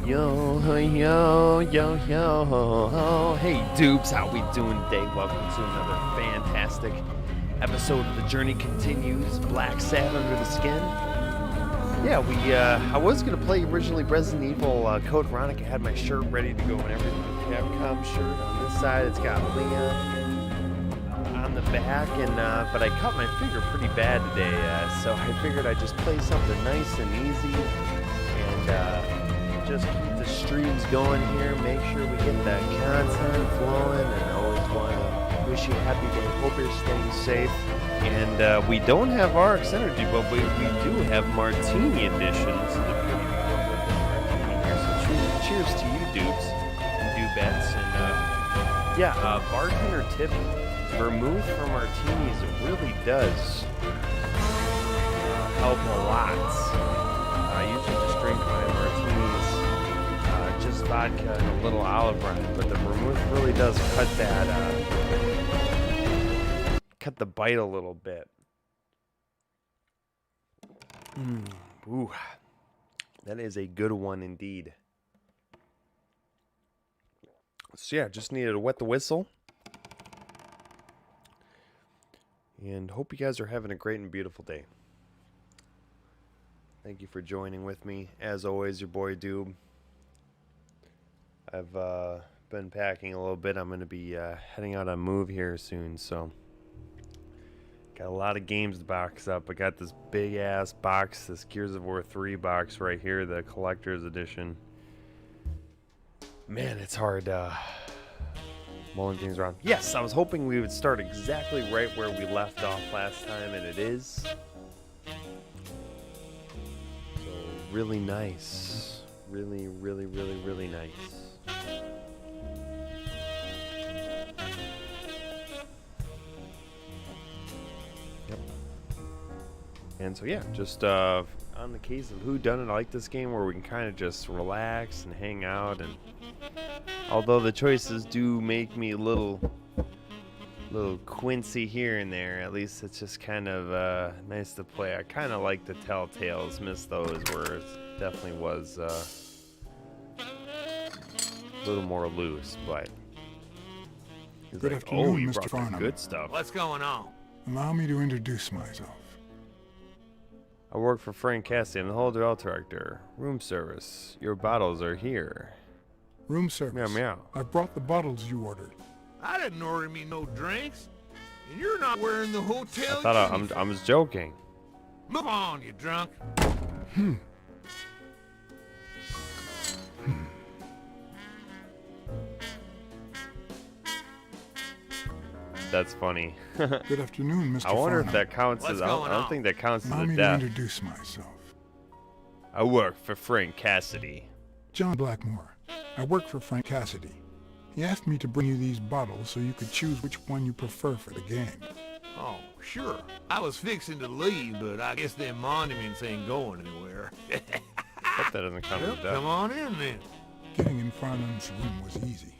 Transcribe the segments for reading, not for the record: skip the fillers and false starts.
Yo, yo, yo, yo. Hey, Doobs, how we doing today? Welcome to another fantastic episode of The Journey Continues, Blacksad Under the Skin. Yeah, I was going to play originally Resident Evil Code Veronica. I had my shirt ready to go and everything. Capcom shirt on this side. It's got Leon on the back, and but I cut my finger pretty bad today, so I figured I'd just play something nice and easy, and just keep the streams going here, make sure we get that content flowing, and always want to wish you a happy day. Hope you're staying safe. And we don't have RX Energy, but we do have Martini editions. So cheers to you, Doobs and Doobettes. And bartender tip, vermouth for martinis, it really does help a lot. I usually just drink my martinis, just vodka and a little olive rind, but the vermouth really does cut the bite a little bit. Ooh, that is a good one indeed. So yeah, just needed to wet the whistle. And hope you guys are having a great and beautiful day. Thank you for joining with me. As always, your boy Doob. I've been packing a little bit. I'm going to be heading out on a move here soon, so got a lot of games to box up. I got this big ass box, this Gears of War 3 box right here, the collector's edition. Man, it's hard mulling things around. Yes, I was hoping we would start exactly right where we left off last time, and it is. So really nice. Really nice. Yep. And so yeah, just on the case of WHODUNNIT, I like this game where we can kind of just relax and hang out, and although the choices do make me a little quincy here and there, at least it's just kind of nice to play. I kind of like the Telltales, miss those where it definitely was a little more loose, but good afternoon, you Mr. brought the Farnham. good stuff. What's going on? Allow me to introduce myself. I work for Frank Cassidy. I'm the hotel director. Room service. Your bottles are here. Room service. Meow meow. I've brought the bottles you ordered. I didn't order me no drinks. And you're not wearing the hotel I thought uniform. I was joking. Move on, you drunk. That's funny. Good afternoon, Mr. I wonder if Farnham. that counts as. What's I going don't on? think that counts as Allow a me to death. introduce myself. I work for Frank Cassidy. John Blackmore. I work for Frank Cassidy. He asked me to bring you these bottles so you could choose which one you prefer for the game. Oh, sure. I was fixing to leave, but I guess them monuments ain't going anywhere. Hope that doesn't count Well, as a death. come on in then. Getting in Farnham's room was easy.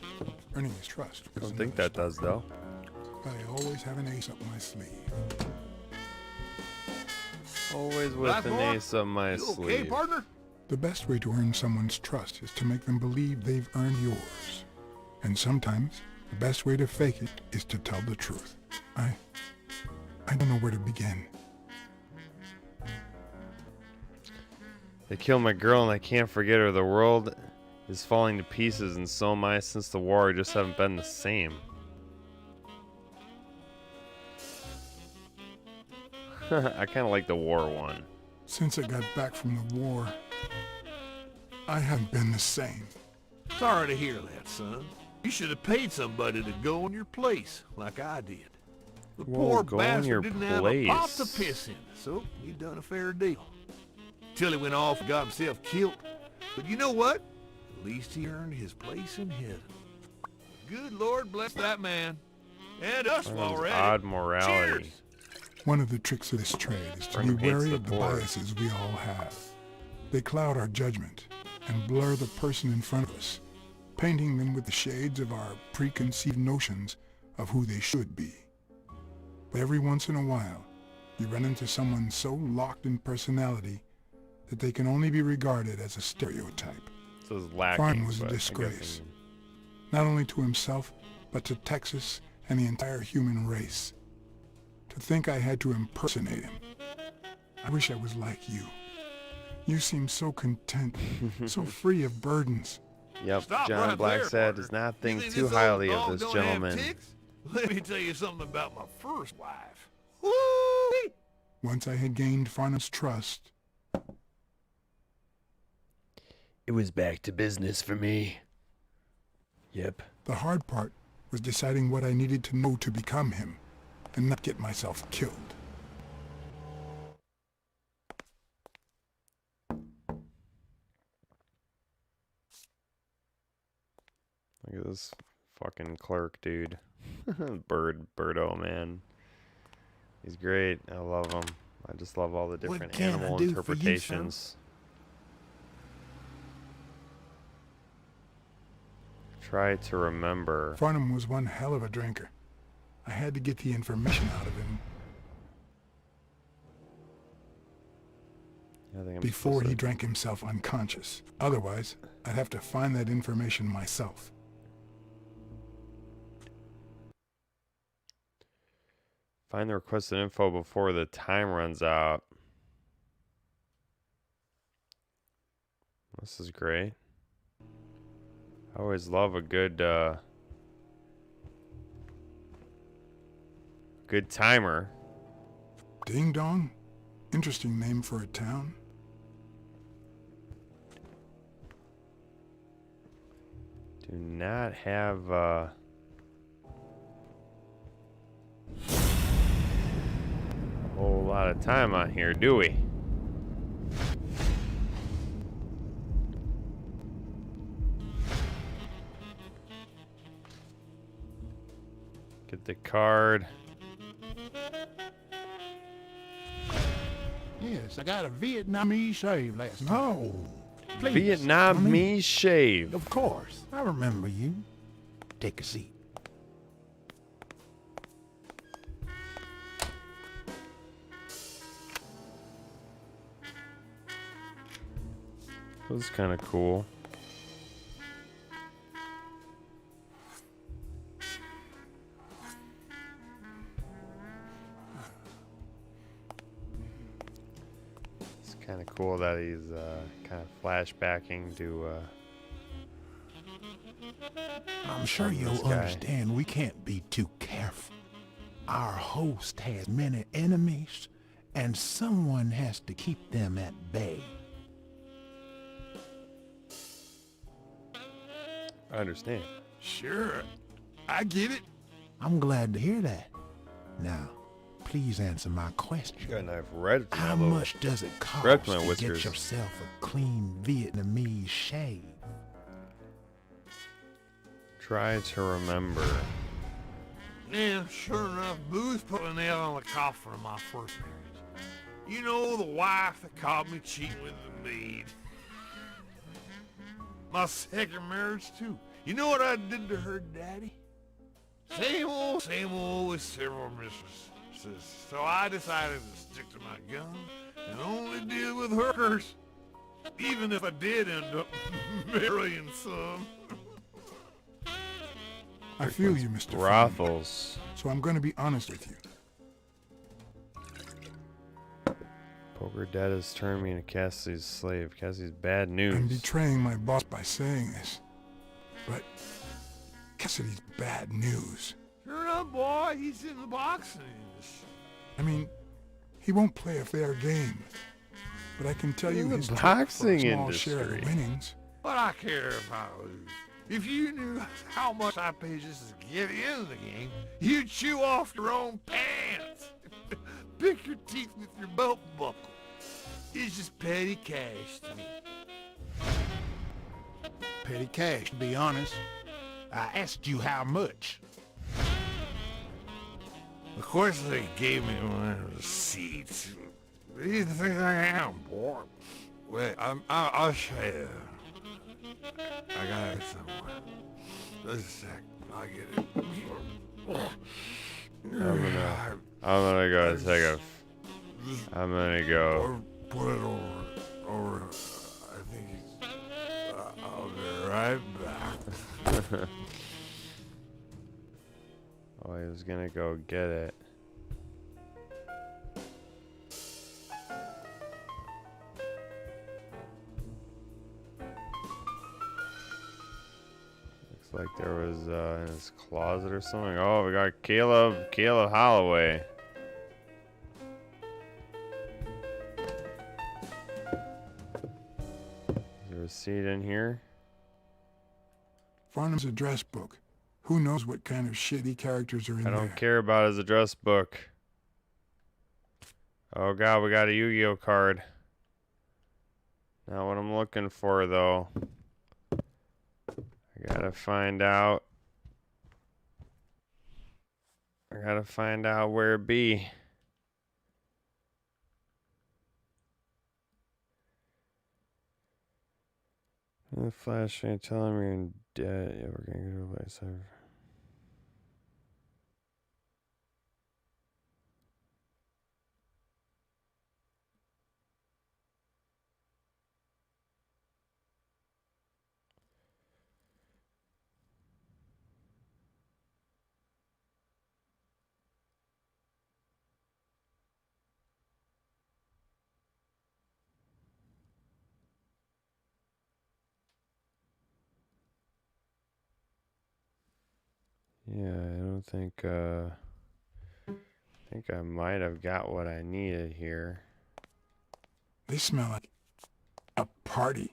Earning his trust I was don't think another that does story. though. But I always have an ace up my sleeve. Always with an Blackmore, ace up my You okay, sleeve. partner? The best way to earn someone's trust is to make them believe they've earned yours. And sometimes, the best way to fake it is to tell the truth. I don't know where to begin. They killed my girl and I can't forget her. The world is falling to pieces and so am I. Since the war, I just haven't been the same. I kind of like the war one. Since I got back from the war, I haven't been the same. Sorry to hear that, son. You should have paid somebody to go in your place, like I did. The Whoa, poor go in your bastard didn't have a pot to place. piss in, so he done a fair deal. Till he went off and got himself killed. But you know what? At least he earned his place in heaven. Good Lord bless that man. And us while we're at Odd it. morality. Cheers. One of the tricks of this trade is to Frank be hates wary the of the poor. biases we all have. They cloud our judgment and blur the person in front of us, painting them with the shades of our preconceived notions of who they should be. But every once in a while, you run into someone so locked in personality that they can only be regarded as a stereotype. was lacking. Farnham was a but I guess disgrace, not only to himself, but to Texas and the entire human race. To think I had to impersonate him. I wish I was like you. You seem so content, so free of burdens. Yep, Stop John right there, Blacksad partner. does not You think think too this old highly dog of this don't have gentleman. ticks? Let me tell you something about my first wife. Woo! Once I had gained Farnham's trust, It was back to business for me. Yep. the hard part was deciding what I needed to know to become him, and not get myself killed. Look at this fucking clerk, dude. Birdo, man. He's great. I love him. I just love all the different can I animal do for you, interpretations. Try to remember. Farnham was one hell of a drinker. I had to get the information out of him I think I'm before supposed he to- drank himself unconscious. Otherwise, I'd have to find that information myself. Find the requested info before the time runs out. This is great. I always love a good timer. Ding Dong? Interesting name for a town. Do not have a whole lot of time on here, do we? Get the card. Yes, I got a Vietnamese shave last night. No. Please, Vietnamese shave. Of course. I remember you. Take a seat. This is kind of cool. It's kind of cool that he's kind of flashbacking to. I'm sure This you'll guy. understand we can't be too careful. Our host has many enemies, and someone has to keep them at bay. I understand. Sure, I get it. I'm glad to hear that. Now, please answer my question. Got a knife right at How my little- much does it cost Right to my to whiskers. get yourself a clean Vietnamese shave? Try to remember. Yeah, sure enough, Booth put a nail on the coffin of my first marriage. You know, the wife that caught me cheating with the maid. My second marriage, too. You know what I did to her daddy? Same old with several mistresses. So I decided to stick to my gun and only deal with hookers. Even if I did end up marrying some. I feel you, Mr. Farnham. Brothels. So I'm going to be honest with you. Poker dad has turned me into Cassidy's slave. Cassidy's bad news. I'm betraying my boss by saying this. But Cassidy's bad news. Sure enough, boy, he's in the boxing industry. I mean, he won't play a fair game. But I can tell you In the his trick for a boxing small share of the industry. winnings. But I care if I lose. If you knew how much I pay just to get into the game, you'd chew off your own pants. Pick your teeth with your belt buckle. It's just petty cash to me. Petty cash, to be honest. I asked you how much. Of course they gave me one of the seats. What do you think I am, boy? Wait, I'll show you. I got it somewhere. Just a sec. I'll get it. I'm gonna go take a. I'm gonna go. Or put it over. I think it's. I'll right back. Oh, he was gonna go get it. Looks like there was in his closet or something. Oh, we got Caleb Holloway. Is there a seat in here? Farnham's address book. Who knows what kind of shitty characters are in I there? don't care about his address book. Oh god, we got a Yu-Gi-Oh card. Not what I'm looking for though. I gotta find out where it be. The flashlight telling me you're in debt. Yeah, we're gonna go to a place. Yeah, I don't think I think I might have got what I needed here. They smell like a party.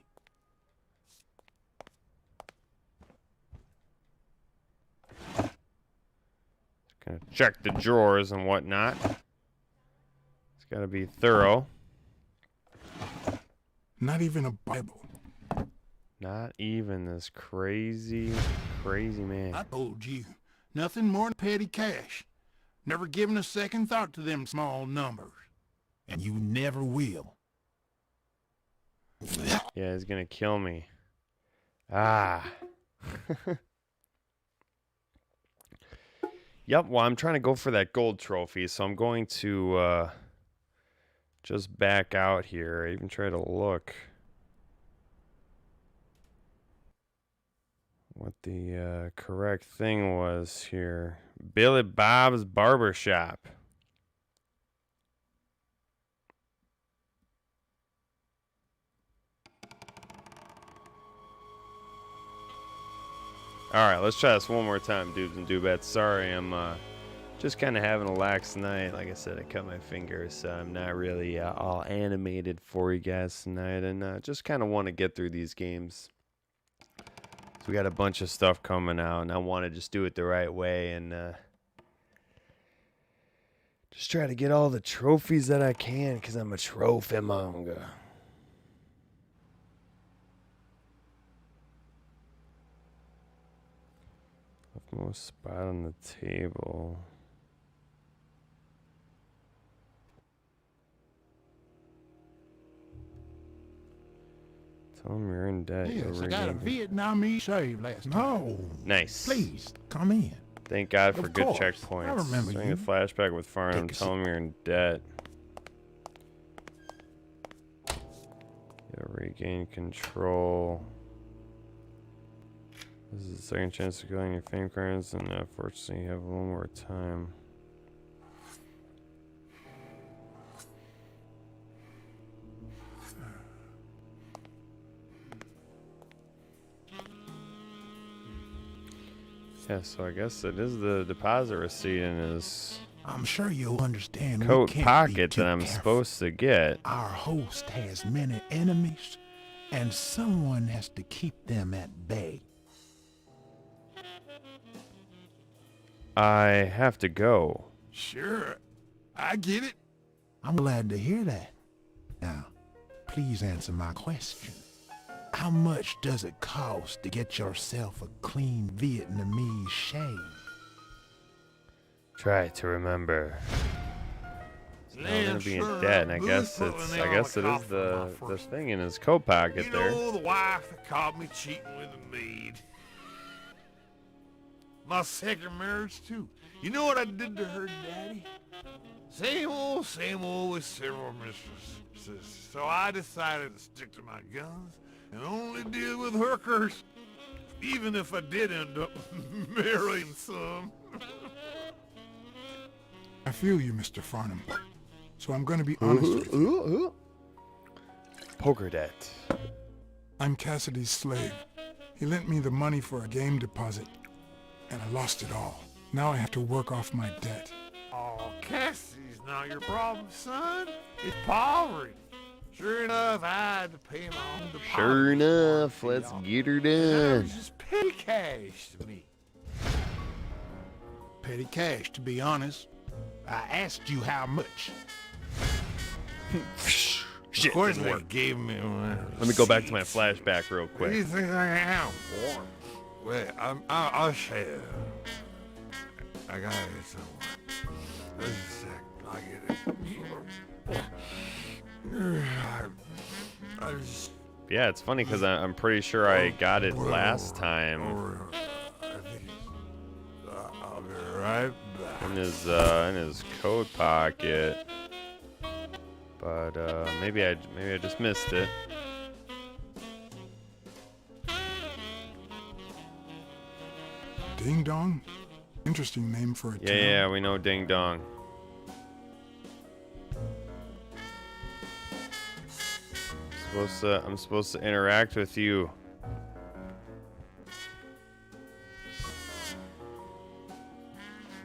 Gonna check the drawers and whatnot. It's gotta be thorough. Not even a Bible. Not even this crazy man. I told you, nothing more than petty cash. Never given a second thought to them small numbers. And you never will. Yeah, he's gonna kill me. Ah. Yep, well, I'm trying to go for that gold trophy, so I'm going to just back out here. I even try to look what the correct thing was here. Billy Bob's Barbershop. Alright, let's try this one more time, Doobs and Doobettes. Sorry, I'm just kind of having a lax night. Like I said, I cut my fingers, so I'm not really all animated for you guys tonight. And just kind of want to get through these games. So we got a bunch of stuff coming out, and I want to just do it the right way. And just try to get all the trophies that I can, because I'm a trophy monger. Most spot on the table. Tell him you're in debt. Yes, I got a Vietnamese shave last night. No. Nice. Please, come in. Thank God for Of good course. checkpoints. I remember Doing you. a flashback with Farnham. Take a Tell him you're in debt. Yeah, regain control. This is the second chance to go on your fame cards, and unfortunately you have a little more time. Yeah, so I guess it is the deposit receipt in his I'm sure you'll understand. we coat can't be pocket too that I'm careful. supposed to get. Our host has many enemies, and someone has to keep them at bay. I have to go. Sure, I get it. I'm glad to hear that. Now, please answer my question. How much does it cost to get yourself a clean Vietnamese shave? Try to remember. So now I'm gonna be in debt, and I guess it is the thing in his coat pocket You there. know, the wife that caught me cheating with a maid. My second marriage, too. You know what I did to her daddy? Same old with several mistresses. So I decided to stick to my guns and only deal with hookers. even if I did end up marrying some. I feel you, Mr. Farnham. So I'm going to be honest with you. Poker debt. I'm Cassidy's slave. He lent me the money for a game deposit, and I lost it all. Now I have to work off my debt. Oh, Cassie's not your problem, son. It's poverty. Sure enough, I had to pay my own deposit. Sure enough, let's get her And that done. was just petty cash to me. Petty cash, to be honest. I asked you how much. Shit, Of course, didn't they work. gave me. Let me go back to my flashback real What do you quick. think I am for? Wait, I'll say it. I got it somewhere. Just a sec. I'll get it. I just. Yeah, it's funny because I'm pretty sure I got it last time I think I'll be right back. in his coat pocket, but maybe I just missed it. Ding Dong? Interesting name for a town. Yeah, we know Ding Dong. I'm supposed to interact with you.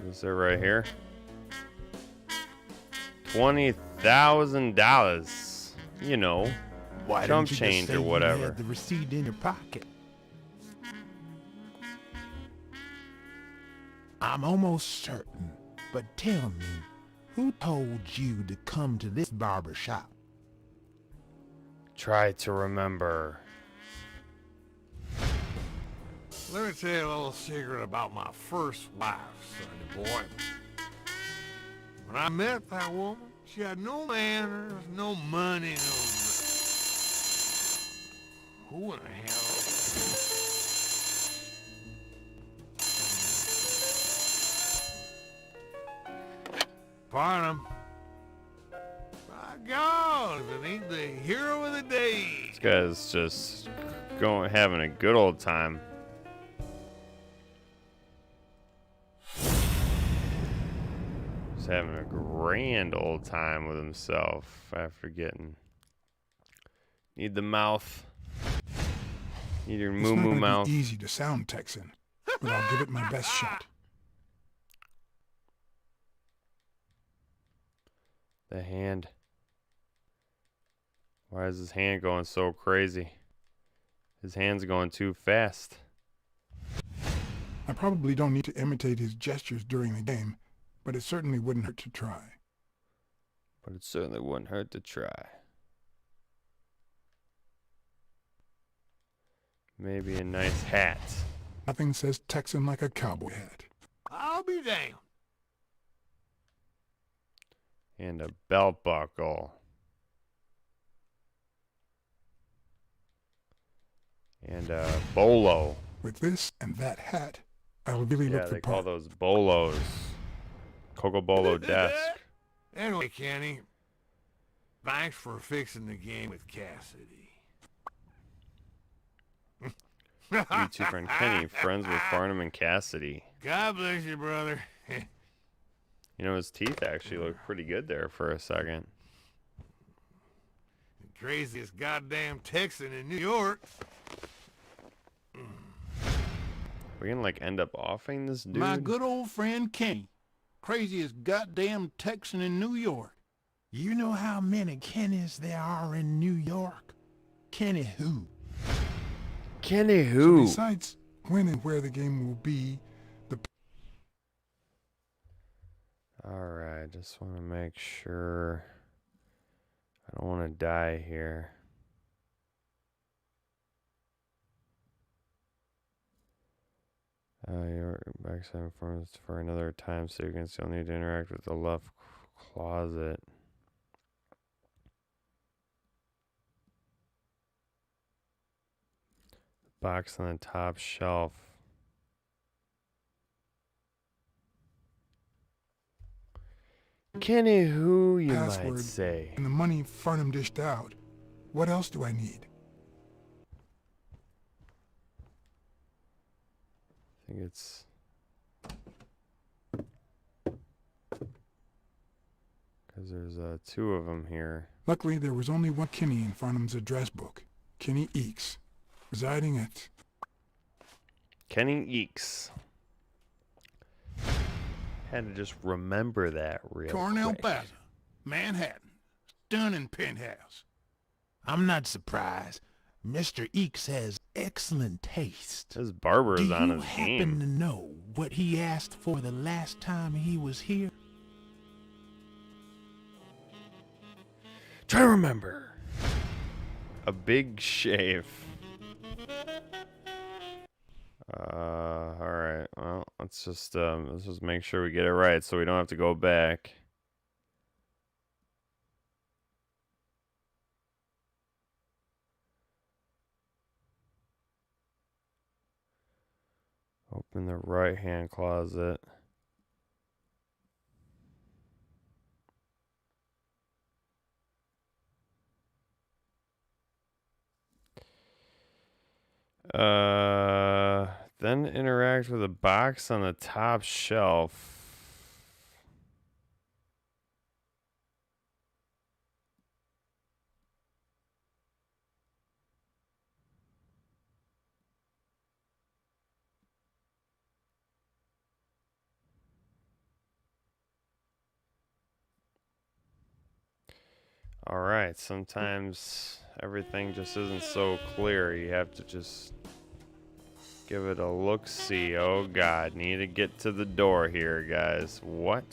Is it right here? $20,000. You know, Why Chump didn't you change just say or you whatever. had the receipt in your pocket? I'm almost certain, but tell me, who told you to come to this barber shop? Try to remember. Let me tell you a little secret about my first wife, sonny boy. When I met that woman, she had no manners, no money, no. Who in the hell? Farnham. My God, if it ain't the hero of the day. This guy's just having a good old time. He's having a grand old time with himself after getting. Need the mouth. Need your It's moo not moo going to mouth. be easy to sound Texan, but I'll give it my best shot. The hand. Why is his hand going so crazy? His hand's going too fast. I probably don't need to imitate his gestures during the game, but it certainly wouldn't hurt to try. But it certainly wouldn't hurt to try. Maybe a nice hat. Nothing says Texan like a cowboy hat. I'll be damned. And a belt buckle. And a bolo. With this and that hat, I'll really Yeah, look the they call part. those bolos. Coco Bolo desk. Anyway, Kenny, thanks for fixing the game with Cassidy. YouTube friend Kenny, friends with Farnham and Cassidy. God bless you, brother. You know, his teeth actually look pretty good there for a second. Craziest goddamn Texan in New York. We're gonna like end up offing this dude. My good old friend Kenny. Craziest goddamn Texan in New York. You know how many Kennys there are in New York? Kenny who? Kenny So who? besides when and where the game will be, Alright, just want to make sure I don't want to die here. Your backside forms for another time, so you can still need to interact with the left closet. Box on the top shelf. Kenny who, you might password say. and the money Farnham dished out, what else do I need? think it's... Because there's two of them here. Luckily, there was only one Kinney in Farnham's address book. Kinney Eakes, residing at... Kenny Eakes. Had to just remember that real Cornell quick. Plaza, Manhattan. Stunning penthouse. I'm not surprised. Mr. Eakes has excellent taste. His barber Do is on you his happen game. to know what he asked for the last time he was here? Try to remember. A big shave. Alright, well, let's just make sure we get it right so we don't have to go back. Open the right-hand closet. Then interact with a box on the top shelf. All right, sometimes everything just isn't so clear. You have to just give it a look-see. Oh God, need to get to the door here, guys. What?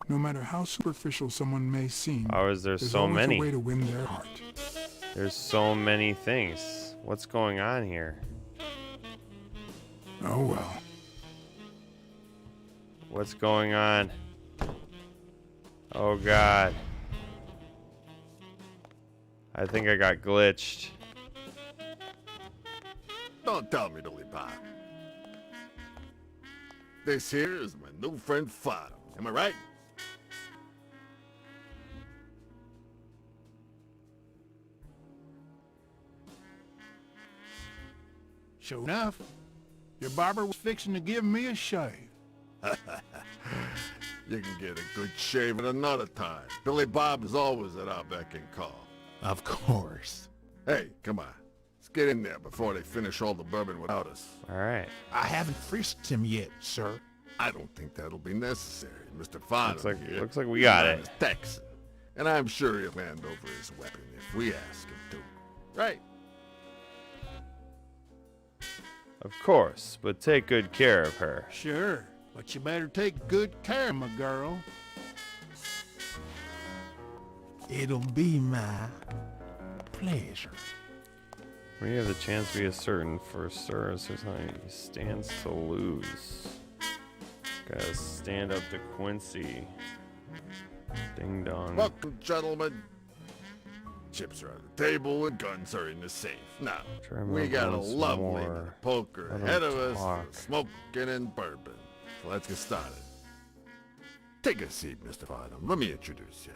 No matter how superficial someone may seem, How is there there's so always many? a way to win their heart. There's so many things. What's going on here? Oh well. What's going on? Oh God. I think I got glitched. Don't tell me to leave by. This here is my new friend Fado. Am I right? Sure enough, your barber was fixing to give me a shave. You can get a good shave at another time. Billy Bob is always at our beck and call. Of course. Hey, come on. Let's get in there before they finish all the bourbon without us. All right. I haven't frisked him yet, sir. I don't think that'll be necessary. Mr. Fado here. Looks like we got is it. Texan, and I'm sure he'll hand over his weapon if we ask him to. Right? Of course, but take good care of her. Sure, but you better take good care of my girl. It'll be my pleasure. When you have the chance to be a certain for service, there's something he stands to lose. Gotta stand up to Quincy. Ding dong. Welcome, gentlemen. Chips are on the table and guns are in the safe. Now, Try we and got a once lovely more. bit of poker Let 'em ahead of us, talk. smoking and bourbon. So let's get started. Take a seat, Mr. Farnham. Let me introduce you.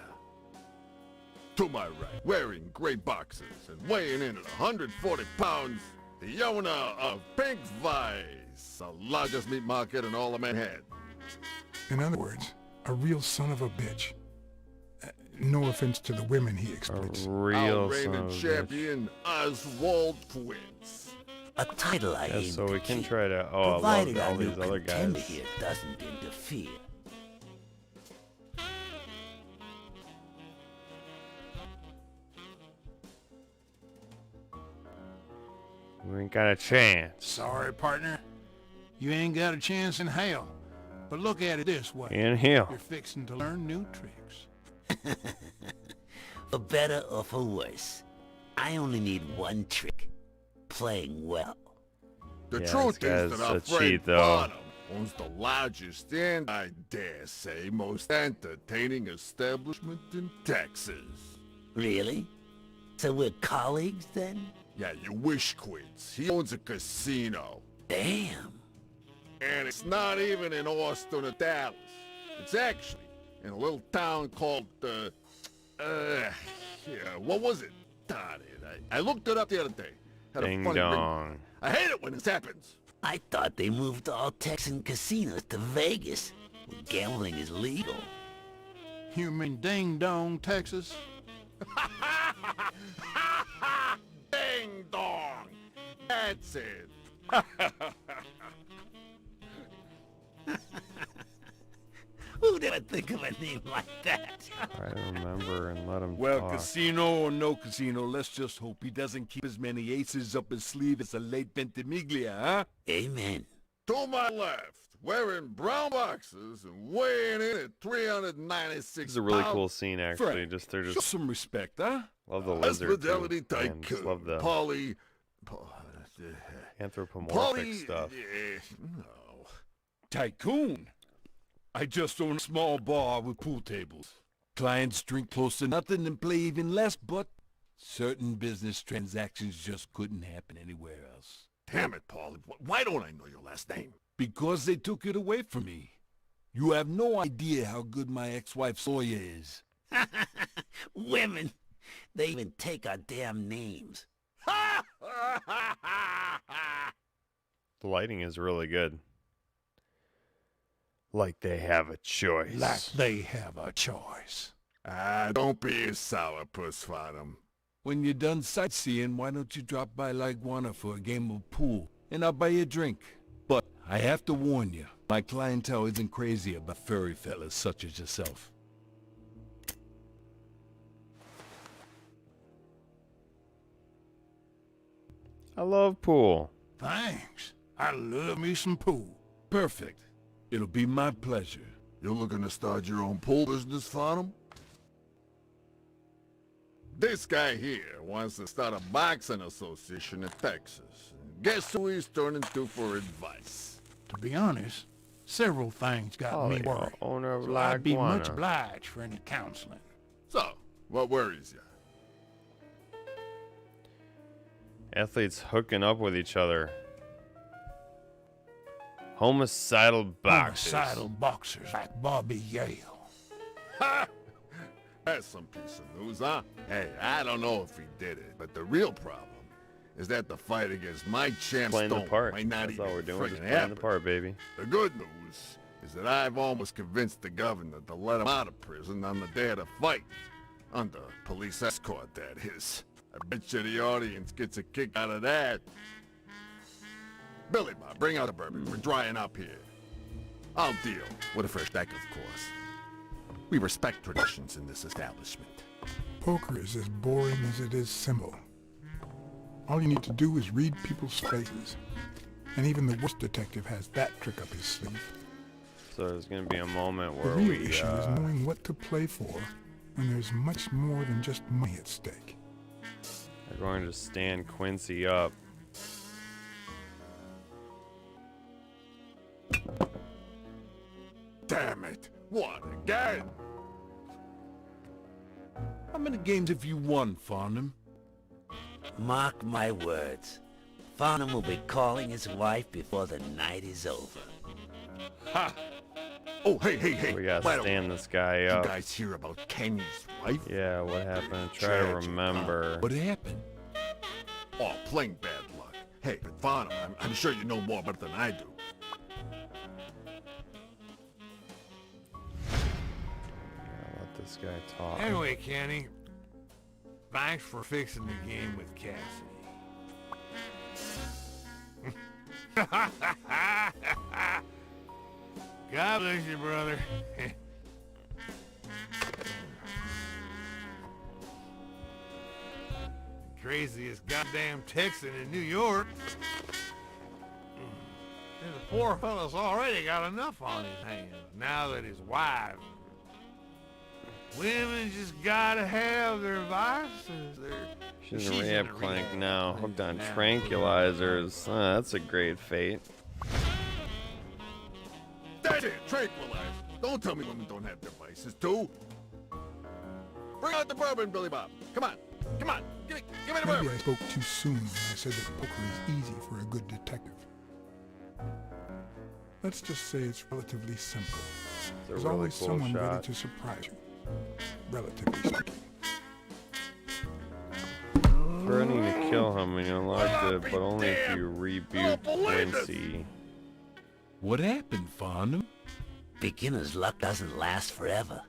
To my right, wearing gray boxers and weighing in at 140 pounds, the owner of Pink's Vice, the largest meat market in all of Manhattan. In other words, a real son of a bitch. No offense to the women he A exploits. real Our son reigning of a bitch. champion, Oswald Twins. A title I Yeah, aim so to we can keep, try to. Oh, I love provided all our new these other contender guys. here doesn't interfere. We ain't got a chance. Sorry, partner. You ain't got a chance in hell. But look at it this way. Inhale. You're fixing to learn new tricks. For better or for worse, I only need one trick. Playing well. The Yeah, truth this is guy's that our a friend cheat, though. Bottom owns the largest and, I dare say, most entertaining establishment in Texas. Really? So we're colleagues then? Yeah, you wish, Quids. He owns a casino. Damn. And it's not even in Austin or Dallas. It's actually in a little town called, what was it? Darn it. I looked it up the other day. Had a Ding funny ring. dong. I hate it when this happens. I thought they moved all Texan casinos to Vegas, where gambling is legal. You mean Ding Dong, Texas? Ding dong! That's it. Who'd ever think of a name like that? Try to remember and let him Well, talk. casino or no casino, let's just hope he doesn't keep as many aces up his sleeve as a late Ventimiglia, huh? Amen. To my left, wearing brown boxes and weighing in at 396 This is a really pounds. cool scene, actually. Frank, Just they're Show just some respect, huh? love the lizard. Hospitality Too. Man, just tycoon, love the anthropomorphic stuff. No. Tycoon. I just own a small bar with pool tables. Clients drink close to nothing and play even less, but certain business transactions just couldn't happen anywhere else. Damn it, Paulie. Why don't I know your last name? Because they took it away from me. You have no idea how good my ex-wife Sawyer is. Women, they even take our damn names. The lighting is really good. Like they have a choice. Like they have a choice. Don't be a sourpuss, Farnham. When you're done sightseeing, why don't you drop by Liguana for a game of pool, and I'll buy you a drink. But I have to warn you, my clientele isn't crazy about furry fellas such as yourself. I love pool. Thanks. I love me some pool. Perfect. It'll be my pleasure. You looking to start your own pool business, Farnham? This guy here wants to start a boxing association in Texas. Guess who he's turning to for advice? To be honest, several things got me Polly, worried. owner of So I'd be much Liguana. obliged for any counseling. So, what worries you? Athletes hooking up with each other. Homicidal boxers. Homicidal boxers like Bobby Yale. Ha! That's some piece of news, huh? Hey, I don't know if he did it, but the real problem is that the fight against my champ Playing the Stone part. might not That's all even we're doing. Just friggin' playing the happen. part, baby. The good news is that I've almost convinced the governor to let him out of prison on the day of the fight. Under police escort, that is. I bet you the audience gets a kick out of that. Billy Bob, bring out the bourbon. We're drying up here. I'll deal with a fresh deck, of course. We respect traditions in this establishment. Poker is as boring as it is simple. All you need to do is read people's faces. And even the worst detective has that trick up his sleeve. So there's going to be a moment The where real we issue is knowing what to play for when there's much more than just money at stake. are going to stand Quincy up. Damn it! What again? How many games have you won, Farnham? Mark my words. Farnham will be calling his wife before the night is over. Ha! Oh, hey! We gotta By the way, stand this guy you up. guys hear about Kenny's wife? Yeah, what happened? Try to Tragic, remember. What happened? Oh, plain bad luck. Hey, but Farnham, I'm sure you know more about it than I do. Yeah, let this guy talk. Anyway, Kenny, thanks for fixing the game with Cassidy. God bless you, brother. Craziest goddamn Texan in New York. And the poor fella's already got enough on his hands now that his wife. Women just gotta have their vices. She's in a rehab clinic now, hooked on tranquilizers. That's a great fate. That's it, tranquilize. Don't tell me women don't have their vices, too. Bring out the bourbon, Billy Bob. Come on. Give me the Maybe bourbon. I spoke too soon when I said that poker is easy for a good detective. Let's just say it's relatively simple. It's a There's really always cool someone ready shot. to surprise you. Relatively speaking. Threatening to kill him and you unlocked it, but only if you reboot Quincy. What happened, Farnham? Beginner's luck doesn't last forever,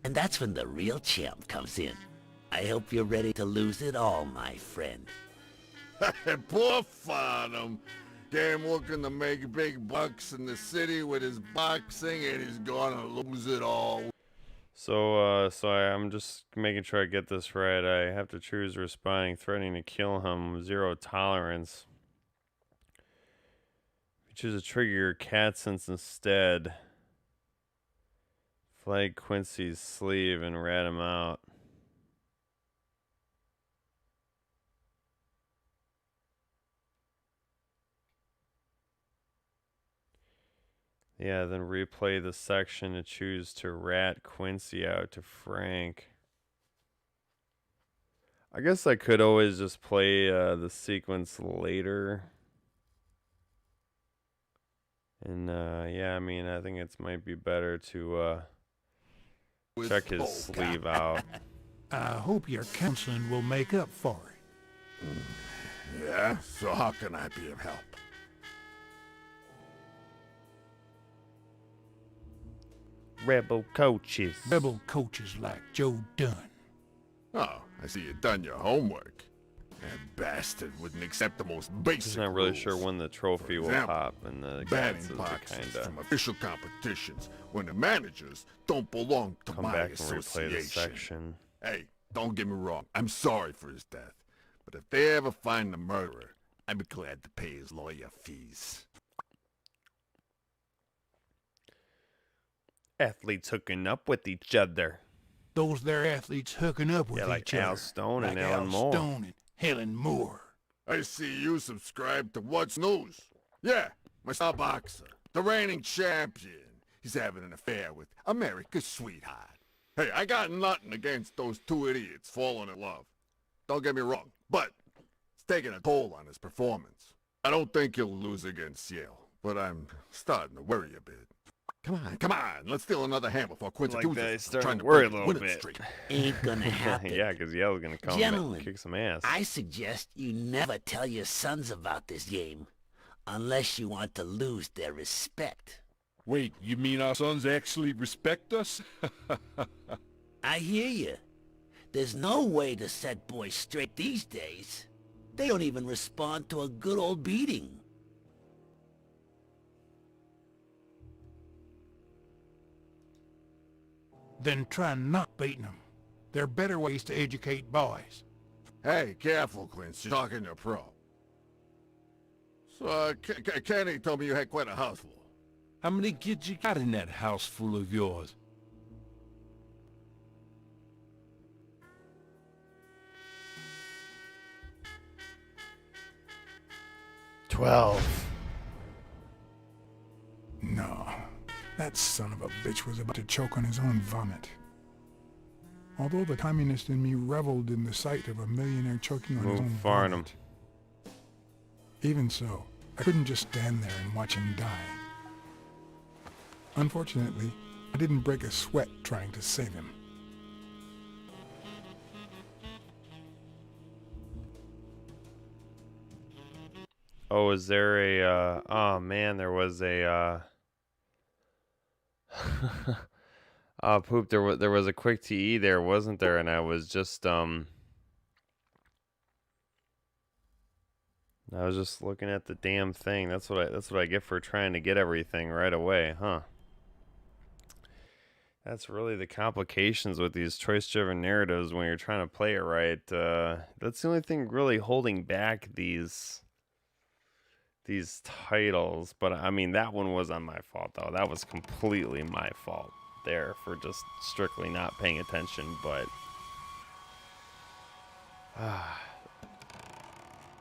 and that's when the real champ comes in. I hope you're ready to lose it all, my friend. Poor Farnham. Game looking to make big bucks in the city with his boxing, and he's gonna lose it all. So I'm just making sure I get this right. I have to choose responding, threatening to kill him, 0 tolerance. If you choose to trigger your cat sense instead, flag Quincy's sleeve and rat him out. Yeah, then replay the section to choose to rat Quincy out to Frank. I guess I could always just play the sequence later. And yeah, I mean, I think it might be better to check his sleeve out. I hope your counseling will make up for it. Yeah? So how can I be of help? Rebel coaches. Rebel coaches like Joe Dunn. Oh, I see you done your homework. That bastard wouldn't accept the most basic He's not really rules. sure when the trophy will example, pop, and the Banning guys boxes kind of from official competitions when the managers don't belong to come my back and replay the association. section. Hey, don't get me wrong. I'm sorry for his death. But if they ever find the murderer, I'd be glad to pay his lawyer fees. Athletes hooking up with each other. Those there athletes hooking up with Yeah, like each other. Al Stone and like Alan Al Moore. Stone and Helen Moore. I see you subscribe to What's News. Yeah, my star boxer, the reigning champion. He's having an affair with America's sweetheart. Hey, I got nothing against those two idiots falling in love. Don't get me wrong, but it's taking a toll on his performance. I don't think he'll lose against Yale, but I'm starting to worry a bit. Come on, let's steal another hand before Quincy Like that, he's Tuesday. starting Trying to to worry break a the little winning bit. streak. Ain't gonna happen. Yeah, because Yale's gonna come Gentlemen, and kick some ass. I suggest you never tell your sons about this game, unless you want to lose their respect. Wait, you mean our sons actually respect us? I hear you. There's no way to set boys straight these days. They don't even respond to a good old beating. Then try not beating them. There are better ways to educate boys. Hey, careful, Quincy. You're talking to a pro. So, Kenny told me you had quite a house full. How many kids you got in that house full of yours? No, that son of a bitch was about to choke on his own vomit. Although the communist in me reveled in the sight of a millionaire choking on his Move own Farnham. vomit. Even so, I couldn't just stand there and watch him die. Unfortunately, I didn't break a sweat trying to save him. Oh, is there a, oh man, there was a, poop, there was a quick TE there, wasn't there? And I was just, I was just looking at the damn thing. That's what I get for trying to get everything right away, huh? That's really the complications with these choice-driven narratives when you're trying to play it right. That's the only thing really holding back these titles. But I mean, that one was on my fault though. That was completely my fault there for just strictly not paying attention. But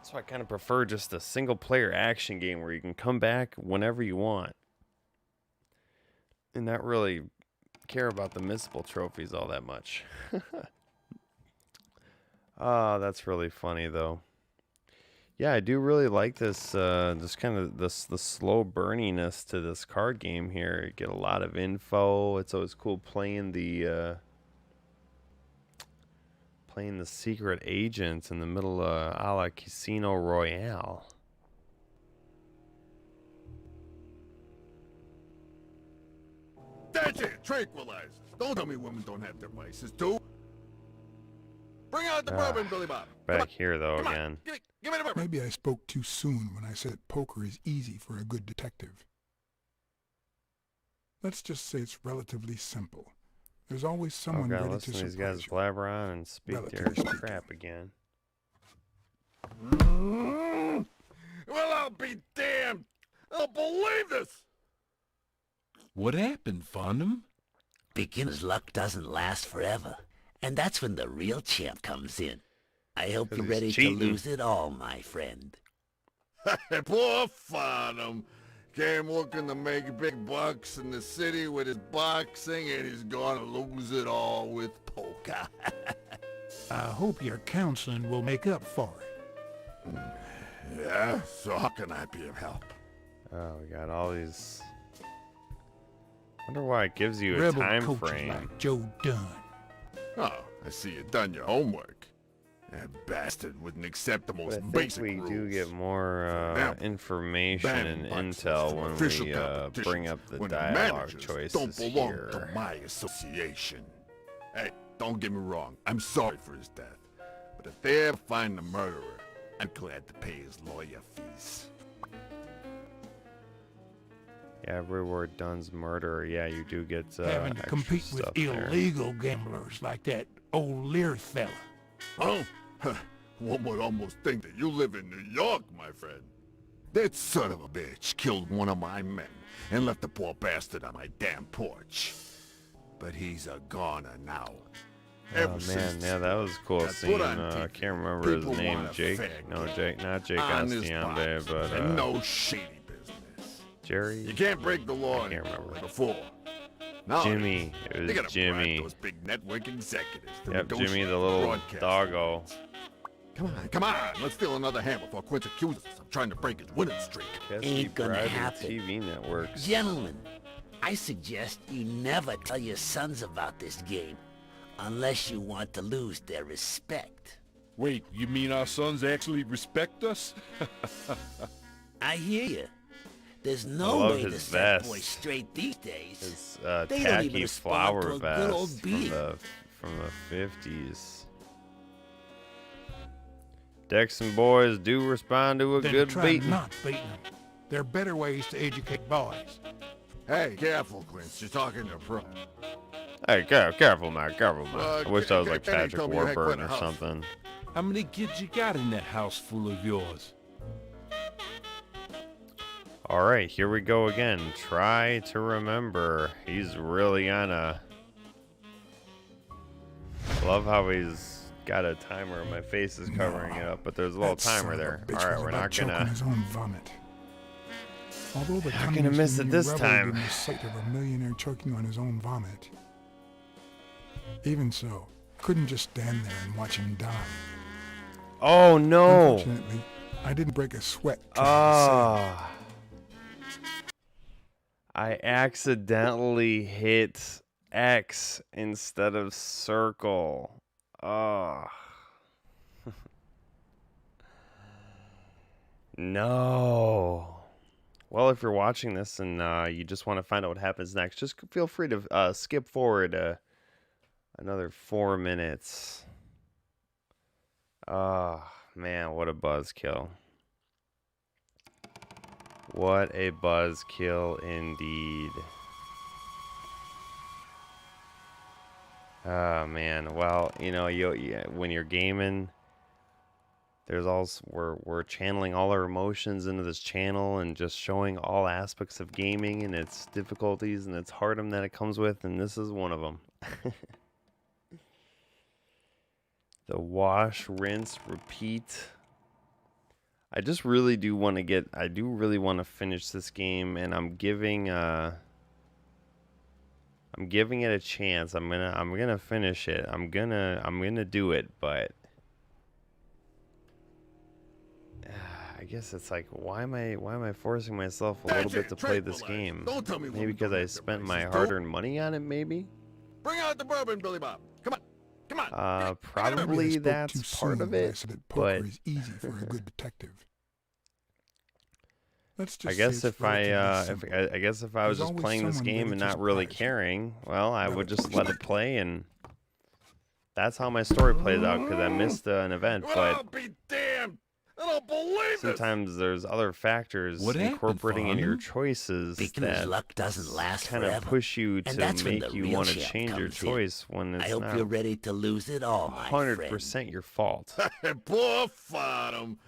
so I kind of prefer just a single-player action game where you can come back whenever you want and not really care about the missable trophies all that much. Oh, that's really funny though. Yeah, I do really like this just kind of the slow burniness to this card game here. You get a lot of info. It's always cool playing the playing the secret agents in the middle of a la Casino Royale. That's it, tranquilizers. Don't tell me women don't have their vices, too. Bring out the bourbon, Billy Bob. Back here, though, again. Give me the bourbon. Maybe I spoke too soon when I said poker is easy for a good detective. Let's just say it's relatively simple. There's always Oh someone god, ready listen to to these surprise guys you. blabber on and speak their Relatively speaking. crap again. Well, I'll be damned. I don't believe this. What happened, Farnham? Beginner's luck doesn't last forever, and that's when the real champ comes in. I hope 'Cause you're he's ready cheating. to lose it all, my friend. Poor Farnham. Came looking to make big bucks in the city with his boxing, and he's gonna lose it all with poker. I hope your counseling will make up for it. Yeah, so how can I be of help? Oh, we got all these. Wonder why it gives you a Rebel time coaches frame. like Joe Dunn. Oh, I see you done your homework. That bastard wouldn't accept the But I most think basic we rules. do get more example, information and banning boxers intel from when official we competitions bring up the when the dialogue managers choices don't belong here. to my association. Hey, don't get me wrong. I'm sorry for his death. But if they ever find the murderer, I'm glad to pay his lawyer fees. Yeah, every word Dunn's murderer. Yeah, you do get Having to extra compete with stuff there. illegal gamblers like that old Lear fella. Oh, one would almost think that you live in New York, my friend. That son of a bitch killed one of my men and left the poor bastard on my damn porch. But he's a goner now. Oh man, yeah, that was cool got seeing. put on I TV, can't remember his people name. want a Jake? fair No, game. Jake, not Jake Honest Astiande, boxers but and no shady business. Jerry. You can't break the law I can't anymore remember. like before. Nowadays, Jimmy. It they was gotta Jimmy. bribe those big network executives to Yep, Jimmy, negotiate the little broadcast doggo. deals. Come on, let's steal another hand before Quince accuses us of trying to break his winning streak. Guess Ain't he gonna bribing happen. TV networks. Gentlemen, I suggest you never tell your sons about this game, unless you want to lose their respect. Wait, you mean our sons actually respect us? I hear you. There's I no love way to his set vest. boys straight these days. His They don't even tacky respond flower to a good old vest beating. from the 50s. Texan boys do respond to a Then good try beating. not beating them. There are better ways to educate boys. Hey, careful, Quince. You're talking to a pro. Hey, careful, man, careful, man. I wish I was like Kenny Patrick told me you had quite Warburton a or house. something. How many kids you got in that house full of yours? All right, here we go again. Try to remember. He's really on a. Love how he's got a timer. My face is covering it up, but there's a little That son timer of a there. bitch All right, was we're about not choking gonna. his own vomit. Although the Not gonna communist miss in it me this reveled time. in the sight of a millionaire choking on his own vomit. Even so, couldn't just stand there and watch him die. Oh no! Unfortunately, I didn't break a sweat trying to Ah. I accidentally hit X instead of circle. Oh. No. Well, if you're watching this and you just want to find out what happens next, just feel free to skip forward another 4 minutes. Oh, man, what a buzzkill. What a buzzkill indeed. Oh man, well, you know, when you're gaming, there's also we're channeling all our emotions into this channel and just showing all aspects of gaming and its difficulties and its hardom that it comes with, and this is one of them. The wash, rinse, repeat. I just really do want to I do really want to finish this game, and I'm giving it a chance. I'm gonna finish it. I'm gonna do it, but I guess it's like, why am I forcing myself a little bit to play this game? Don't tell me Maybe women because don't I have their spent my vices, too. hard-earned money on it, maybe? Bring out the bourbon, Billy Bob. Come on. Come on. Probably Maybe I spoke too that's part soon of when I it, said that but poker is easy for a good detective. Let's just I say guess it's if I relatively simple. I guess if I was There's just always playing this someone game there and to not really surprise you. caring, well, I would just Relatively let it play, and that's how my story plays out because I missed an event. Well, But be damned. I don't believe this. sometimes there's other factors What happened, incorporating in your Farnum? choices Beginner's that luck doesn't last kind of forever. push you And to that's when make the you real want to champ change your comes in. choice when I it's hope not you're ready to lose it all, my friend. 100% your fault. Poor Farnum.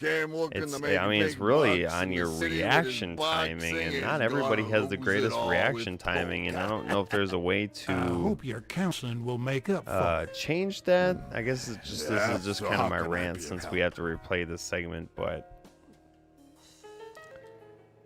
Came looking It's, to make I mean, it's big really bucks on in the your city with his reaction boxing timing, and and not he's everybody gonna has the lose greatest it all reaction with timing, and I poker. don't know if there's a way I to hope your counseling will make up for it. change that. I guess it's just Yeah, this is just so kind how of my can I rant be of since help? we have to replay this segment, but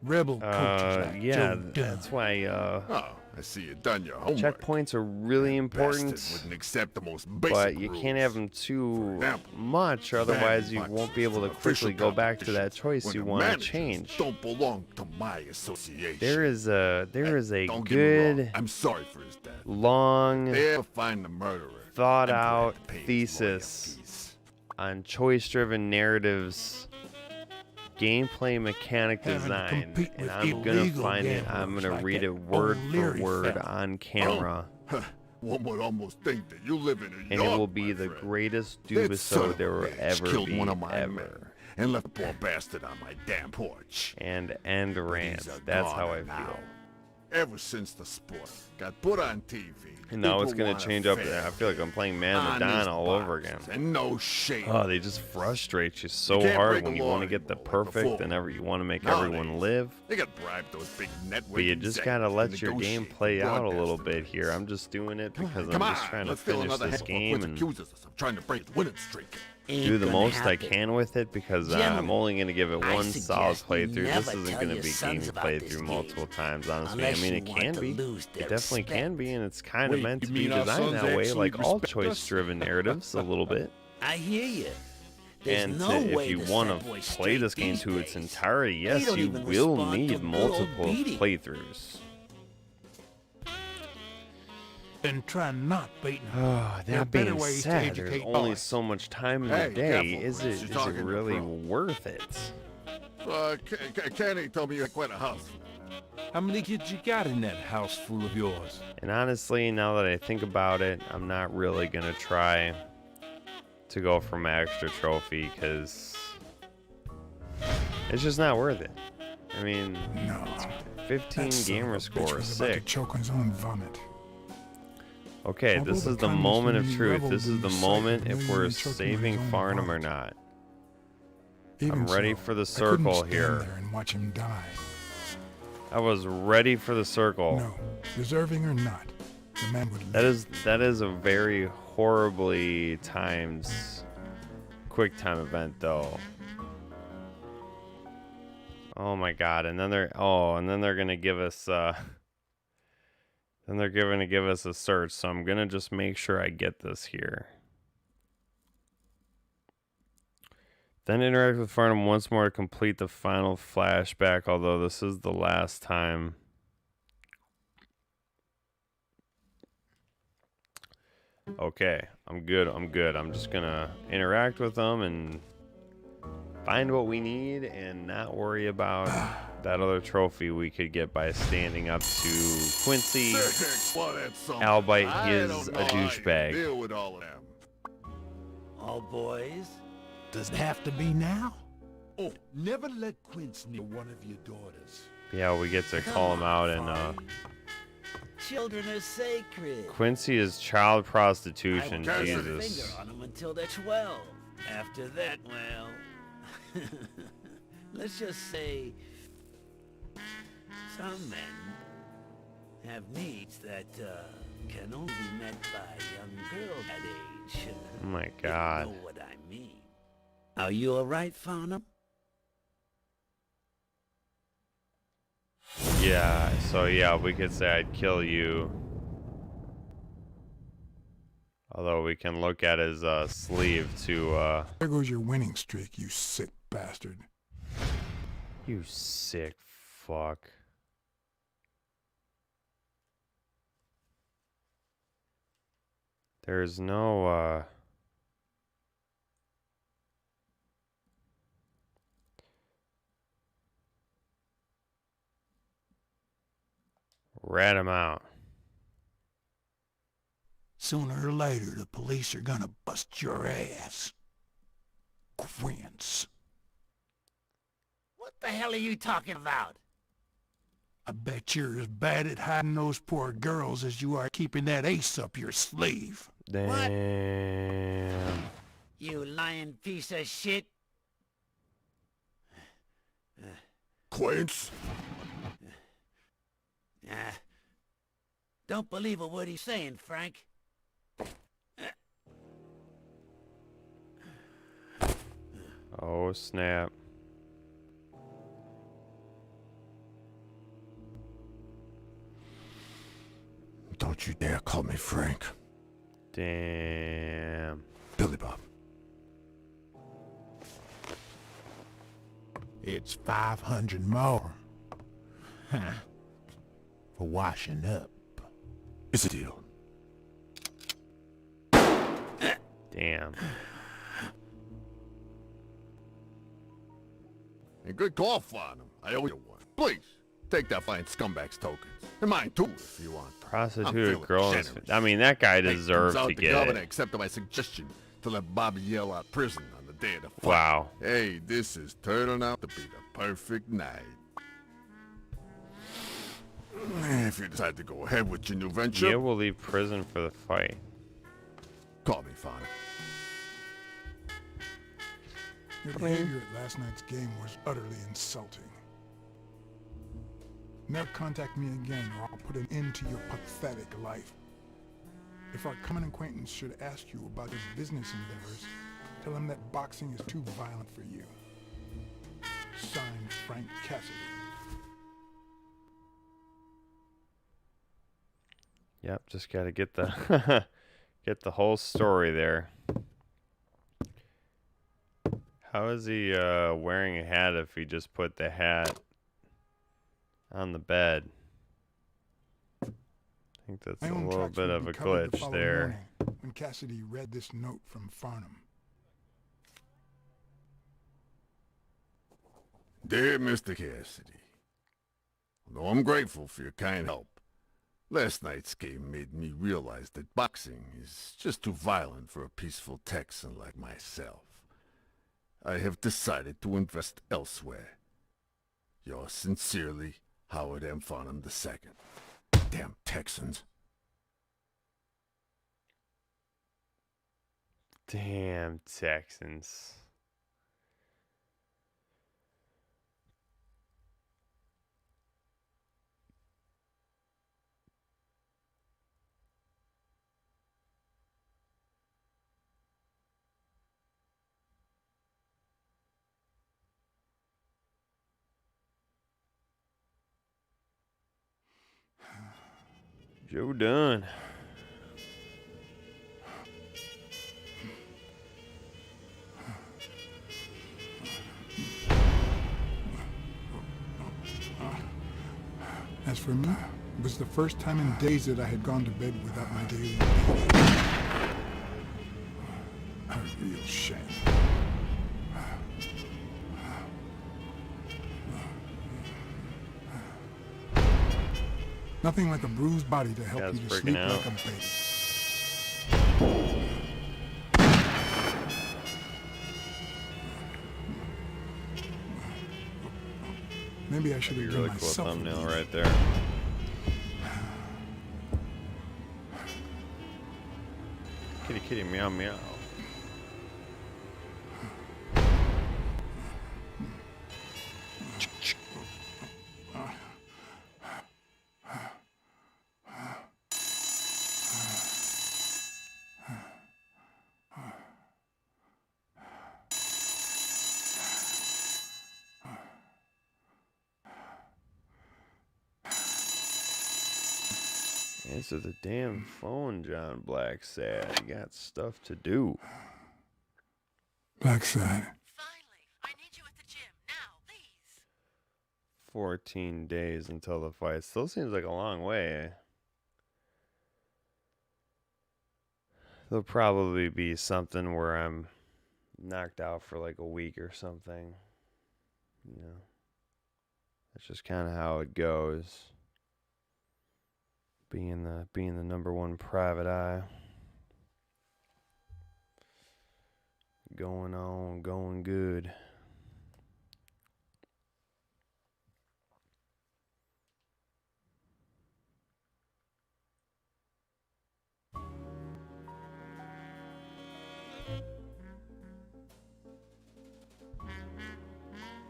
Rebel coaches like yeah, Joe Dunn. that's why Oh, I see you done your homework. checkpoints are really important, Bastard wouldn't accept the most basic but you can't have them rules. too For example, much, otherwise you ban won't be able to punches from quickly official go back to that competitions choice when you the want to managers change. Don't belong to my association. There is a Don't get me wrong, good, I'm sorry for his death. long, They ever find the murderer, thought I'm glad out to pay his lawyer thesis fees. on choice-driven narratives, gameplay mechanic Having to design, compete and with I'm gonna illegal find it. I'm gamblers gonna like read that it word for O'Leary word fella. on camera, One would almost think that you live in a and it York, will be my the friend. greatest That son Doobisode of there a will bitch ever killed be, one of my ever. men and left the poor bastard on my damn porch. And end rant. He's a That's how I goner feel. now. Ever since the sport got put on TV, And now it's people gonna want a change up. fair I feel like I'm playing Man honest Madonna all over again. boxers And no shame. Oh, they just frustrate you so can't hard break when a you law want to get the anymore like perfect before. and you want to make Nowadays, everyone live. They got bribed those big network But you just gotta let your game play out a little bit here. I'm just doing it because I'm just trying to let's fill finish another this handful of game Quince and accuses us of trying to break the winning streak. Ain't do the gonna most I happen. can with it because I'm Gentlemen, only going to give it I one solid suggest you playthrough. This never isn't tell going to your be sons game about played this through game, multiple times, honestly. unless I mean, you it want can to be. lose their It definitely can respect. be, and it's kind of Wait, meant you to be mean our designed sons that way, actually like all respect us? choice-driven narratives, a little bit. I hear you. There's And no if way you to want set to boys play straight this game these to its days. entirety, They yes, don't you even will respond to need a good old multiple beating. playthroughs. And try not beating them. Oh, There are that better being ways to said, there's educate only boys. so much time in the Hey, day. careful, Is Chris, it you're talking to really pro. worth it? Kenny told me you had quite a house. How many kids you got in that house full of yours? And honestly, now that I think about it, I'm not really going to try to go for my extra trophy because it's just not worth it. I mean, No. 15 That son of gamer a bitch score, was about to sick. choke on his own vomit. Okay, Although this the is the communist moment of community truth. rebel This is the dude moment cycled if million we're and choking on saving his own Farnham or vomit. not. Even I'm ready so, for the I couldn't circle stand here. there and watch him die. I was ready for the circle. No, deserving or not, the man would That live. is a very horribly timed quick time event though. Oh my god, and then they're gonna give us then they're gonna give us a search, so I'm gonna just make sure I get this here. Then interact with Farnham once more to complete the final flashback, although this is the last time. Okay, I'm good. I'm just gonna interact with them and find what we need and not worry about that other trophy we could get by standing up to Quincy. Albeit he is a douchebag. Deal with all of them. All boys? Does it have to be now? Oh, never let Quince near one of your daughters. Yeah, we get to call him out, and Children are sacred. Quincy is child prostitution. I will Put a Jesus. finger on them until they're 12. After that, well, let's just say some men have needs that can only be met by a young girl that age. Oh my You God. know what I mean. Are you all right, Farnham? Yeah. So yeah, we could say I'd kill you. Although we can look at his sleeve to. There goes your winning streak, you sick bastard. You sick fuck. There's no, rat him out. Sooner or later, the police are gonna bust your ass. Quince. What the hell are you talking about? I bet you're as bad at hiding those poor girls as you are keeping that ace up your sleeve. Damn. You lying piece of shit. Quince? Don't believe a word he's saying, Frank. Oh, snap. Don't you dare call me Frank. Damn. Billy Bob. It's 500 more. Huh. For washing up. It's a deal. Damn. A good call, Farnham. I owe you one. Please, take that fine scumbag's tokens. And mine too, if you want. Prostituted girls. I mean, that guy deserved to the get governor it. accepted my suggestion to let Bobby yell out prison on the day of the fight. Wow. Hey, this is turning out to be the perfect night. If you decide to go ahead with your new venture, Yeah, we'll leave prison for the fight. call me, Farnham. Your behavior at last night's game was utterly insulting. Never contact me again or I'll put an end to your pathetic life. If our common acquaintance should ask you about his business endeavors, tell him that boxing is too violent for you. Signed, Frank Cassidy. Yep, just gotta get the get the whole story there. How is he wearing a hat if he just put the hat on the bed? I think that's My a own little tracks bit would of be a covered the glitch following there. morning when Cassidy read this note from Farnham. Dear Mr. Cassidy, although I'm grateful for your kind help, last night's game made me realize that boxing is just too violent for a peaceful Texan like myself. I have decided to invest elsewhere. Yours sincerely, Howard M. Farnham II. Damn Texans. Damn Texans. Joe Dunn. As for me, it was the first time in days that I had gone to bed without my daily meal. A real shame. Nothing like a bruised body to help Guy's you to freaking sleep out. like a baby. Maybe I should Be have a really done cool myself a thumbnail favor. right there. Kitty, kitty, meow, meow. Answer the damn phone, John Blacksad. You got stuff to do. Blacksad. Finally, I need you at the gym now, please. 14 days until the fight. Still seems like a long way. there'll probably be something where I'm knocked out for like a week or something. You know, that's just kind of how it goes. Being the number one private eye. Going on, going good.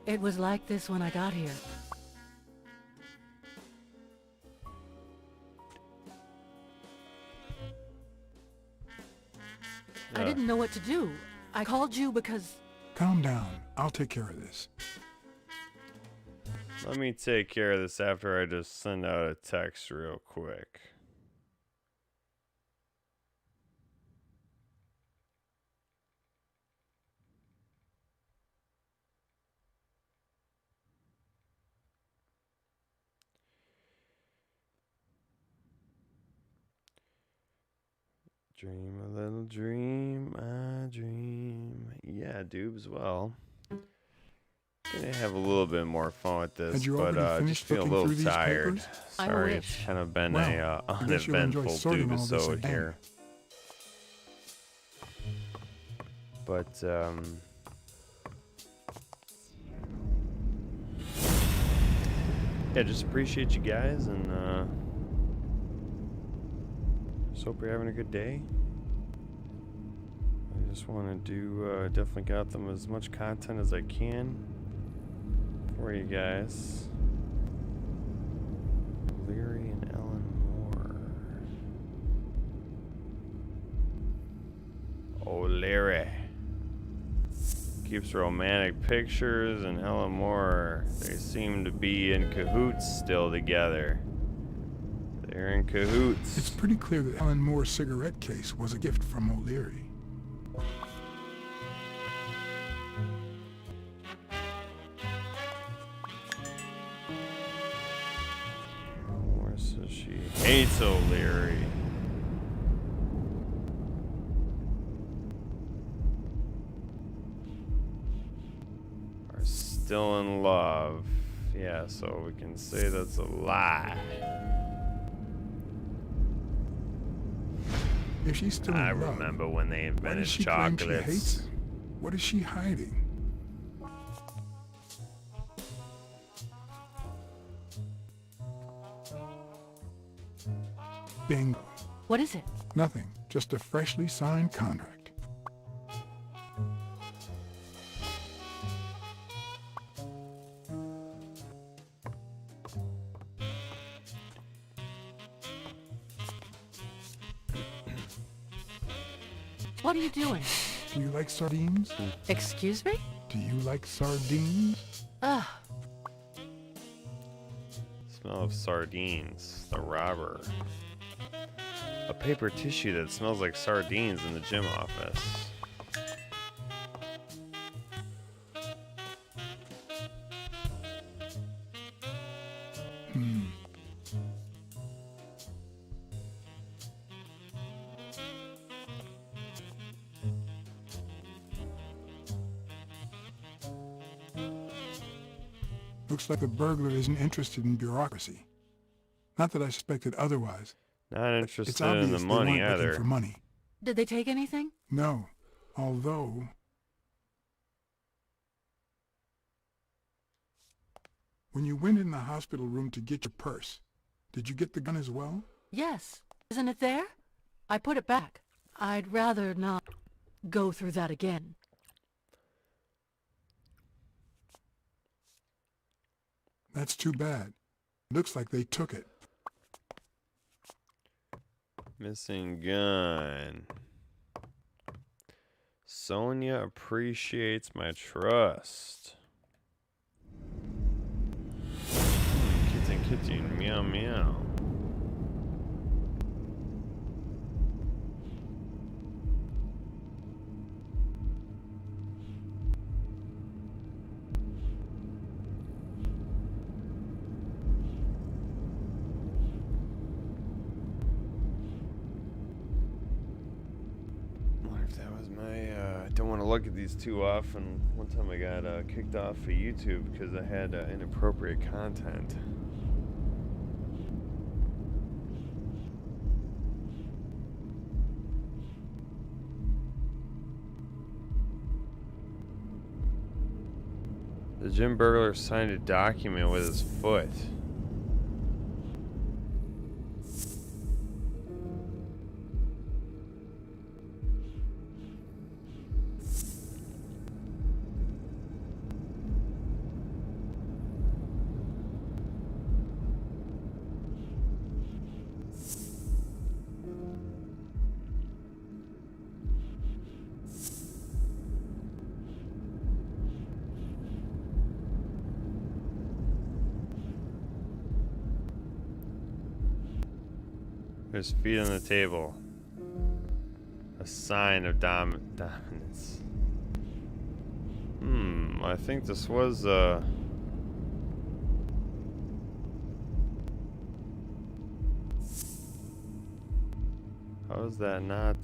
It was like this when I got here. I didn't know what to do. I called you because... Calm down. I'll take care of this. Let me take care of this after I just send out a text real quick. Dream a little dream, I dream. Yeah, Doobs, well. Gonna have a little bit more fun with this, Had you but already just finished feel a looking little through these tired. papers? I Sorry, it's wish. kind of been Well, a I guess you'll enjoy uneventful sorting all this Doobisode again. here. But yeah, just appreciate you guys, and just hope you're having a good day. I just want to do definitely got them as much content as I can for you guys. Leary and Ellen Moore. Oh, Larry keeps romantic pictures, and Ellen Moore, they seem to be in cahoots still together. They're in cahoots. It's pretty clear that Ellen Moore's cigarette case was a gift from O'Leary. Moore says she hates O'Leary. Are still in love. Yeah, so we can say that's a lie. If she's still in I love, remember when they why invented does she claim she chocolates. hates him? What is she hiding? Bingo. What is it? Nothing. Just a freshly signed contract. What are you doing? Do you like sardines? Excuse me? Do you like sardines? Ugh. Smell of sardines. The robber. A paper tissue that smells like sardines in the gym office. Looks like the burglar isn't interested in bureaucracy. Not that I suspected otherwise. Not It's interested obvious in the they money weren't looking either. for money. Did they take anything? No. Although... When you went in the hospital room to get your purse, did you get the gun as well? Yes. Isn't it there? I put it back. I'd rather not go through that again. That's too bad. Looks like they took it. Missing gun. Sonia appreciates my trust. Kitten, kitten, meow, meow. look at these too often. One time I got kicked off of YouTube because I had inappropriate content. The gym burglar signed a document with his foot. His feet on the table. A sign of dominance. I think this was how is that not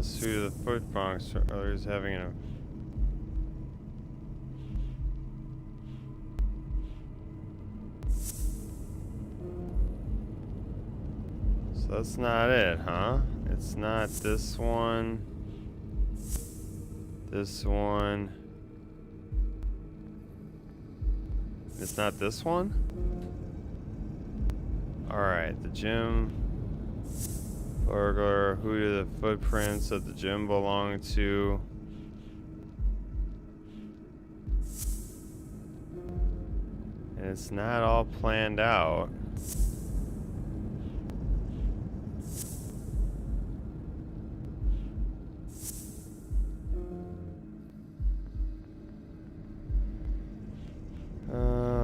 This is who the foot box or is having a so that's not it, huh? It's not this one. This one. It's not this one? Alright, the gym. Burglar, who do the footprints of the gym belong to? And it's not all planned out.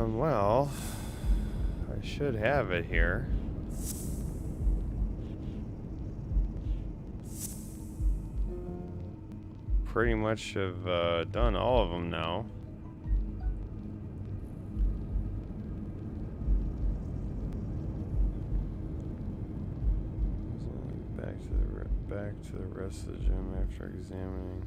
Well, I should have it here. Pretty much have done all of them now. Back to the rest of the gym after examining.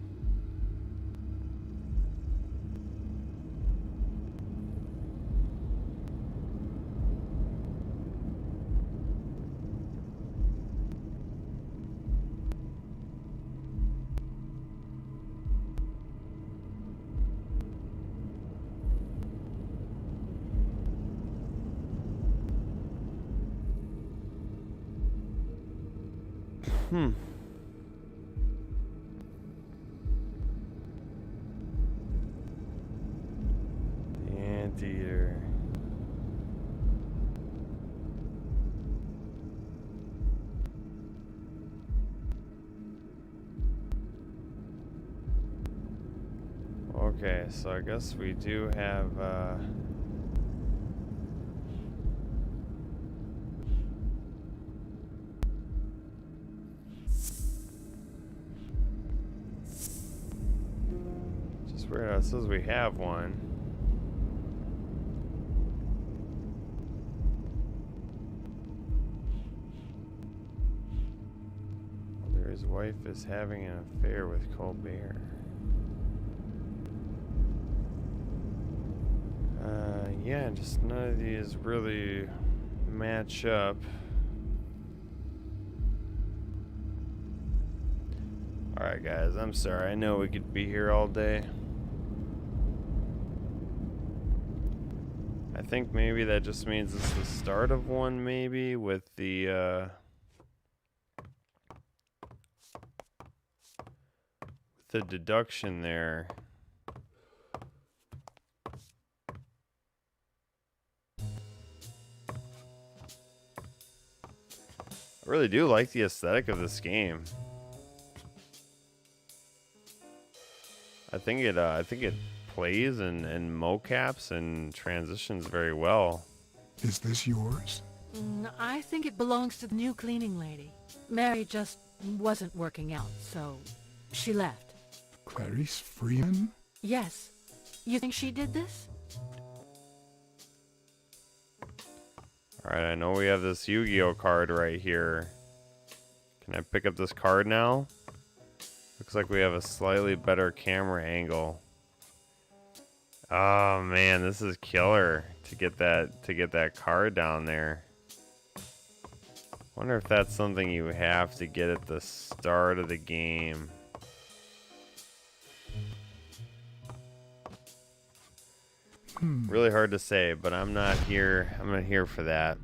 The anteater. Okay, so I guess we do have weird. It says we have one. His wife is having an affair with Colbert. Yeah, just none of these really match up. Alright guys, I'm sorry. I know we could be here all day. I think maybe that just means it's the start of one, maybe, with the deduction there. I really do like the aesthetic of this game. I think it plays and mocaps and transitions very well. Is this yours? I think it belongs to the new cleaning lady. Mary just wasn't working out, so she left. Clarice Freeman? Yes. You think she did this? Alright, I know we have this Yu-Gi-Oh card right here. Can I pick up this card now? Looks like we have a slightly better camera angle. Oh man, this is killer to get that card down there. Wonder if that's something you have to get at the start of the game. Really hard to say, but I'm not here for that.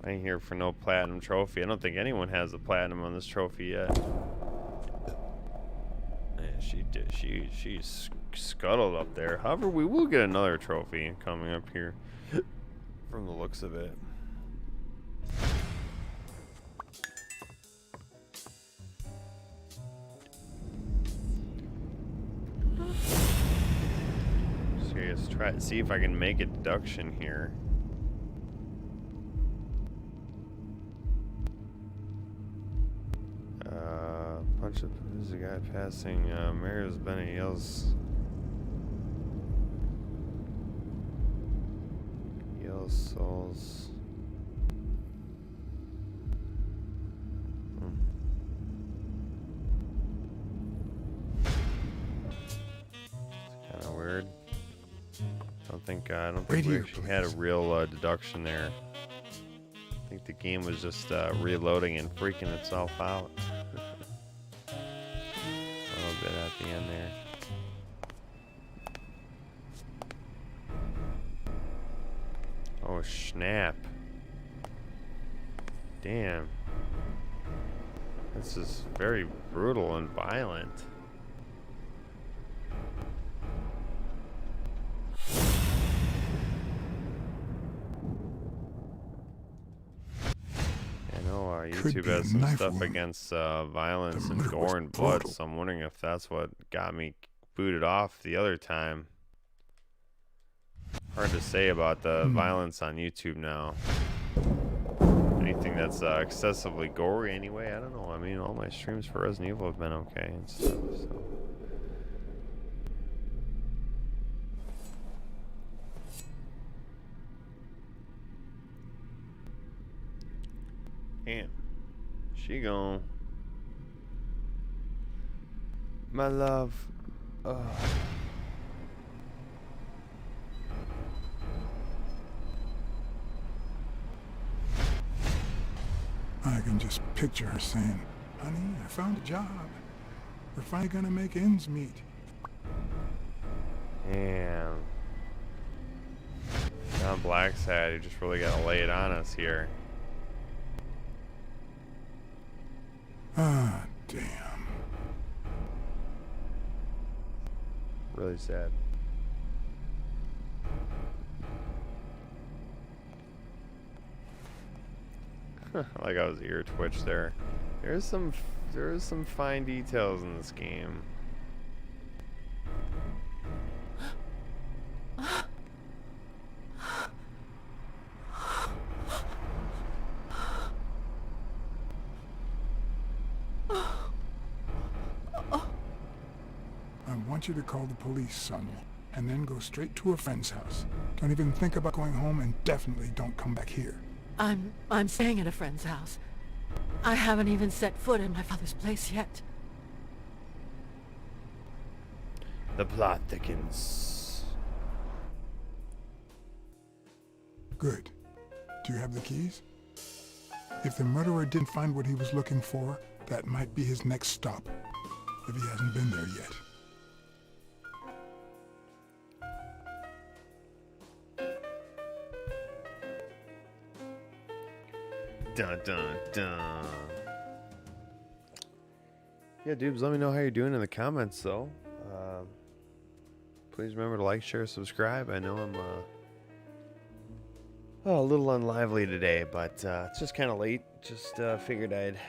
I ain't here for no platinum trophy. I don't think anyone has a platinum on this trophy yet. Man, she scuttled up there. However, we will get another trophy coming up here from the looks of it. Let's try to see if I can make a deduction here. Bunch of who's the guy passing? Mayor's Benny yells souls. It's kind of weird. I don't think we actually had a real deduction there. I think the game was just reloading and freaking itself out. A little bit at the end there. Oh snap. Damn. This is very brutal and violent. YouTube has some stuff against violence and gore and blood, so I'm wondering if that's what got me booted off the other time. Hard to say about the violence on YouTube now. Anything that's excessively gory anyway, I don't know. I mean, all my streams for Resident Evil have been okay and stuff, so. Damn. She gone. My love. Oh. I can just picture her saying, "Honey, I found a job. We're finally gonna make ends meet." Damn. Now Blacksad, you just really gotta lay it on us here. Ah, damn. Really sad. Like I was ear twitch there. There's some fine details in this game. I want you to call the police, Sonia, and then go straight to a friend's house. Don't even think about going home, and definitely don't come back here. I'm staying at a friend's house. I haven't even set foot in my father's place yet. The plot thickens. Good. Do you have the keys? If the murderer didn't find what he was looking for, that might be his next stop, if he hasn't been there yet. Dun dun dun. Yeah, Doobs, let me know how you're doing in the comments, though. Please remember to like, share, subscribe. I know I'm a little unlively today, but it's just kind of late. Just figured I'd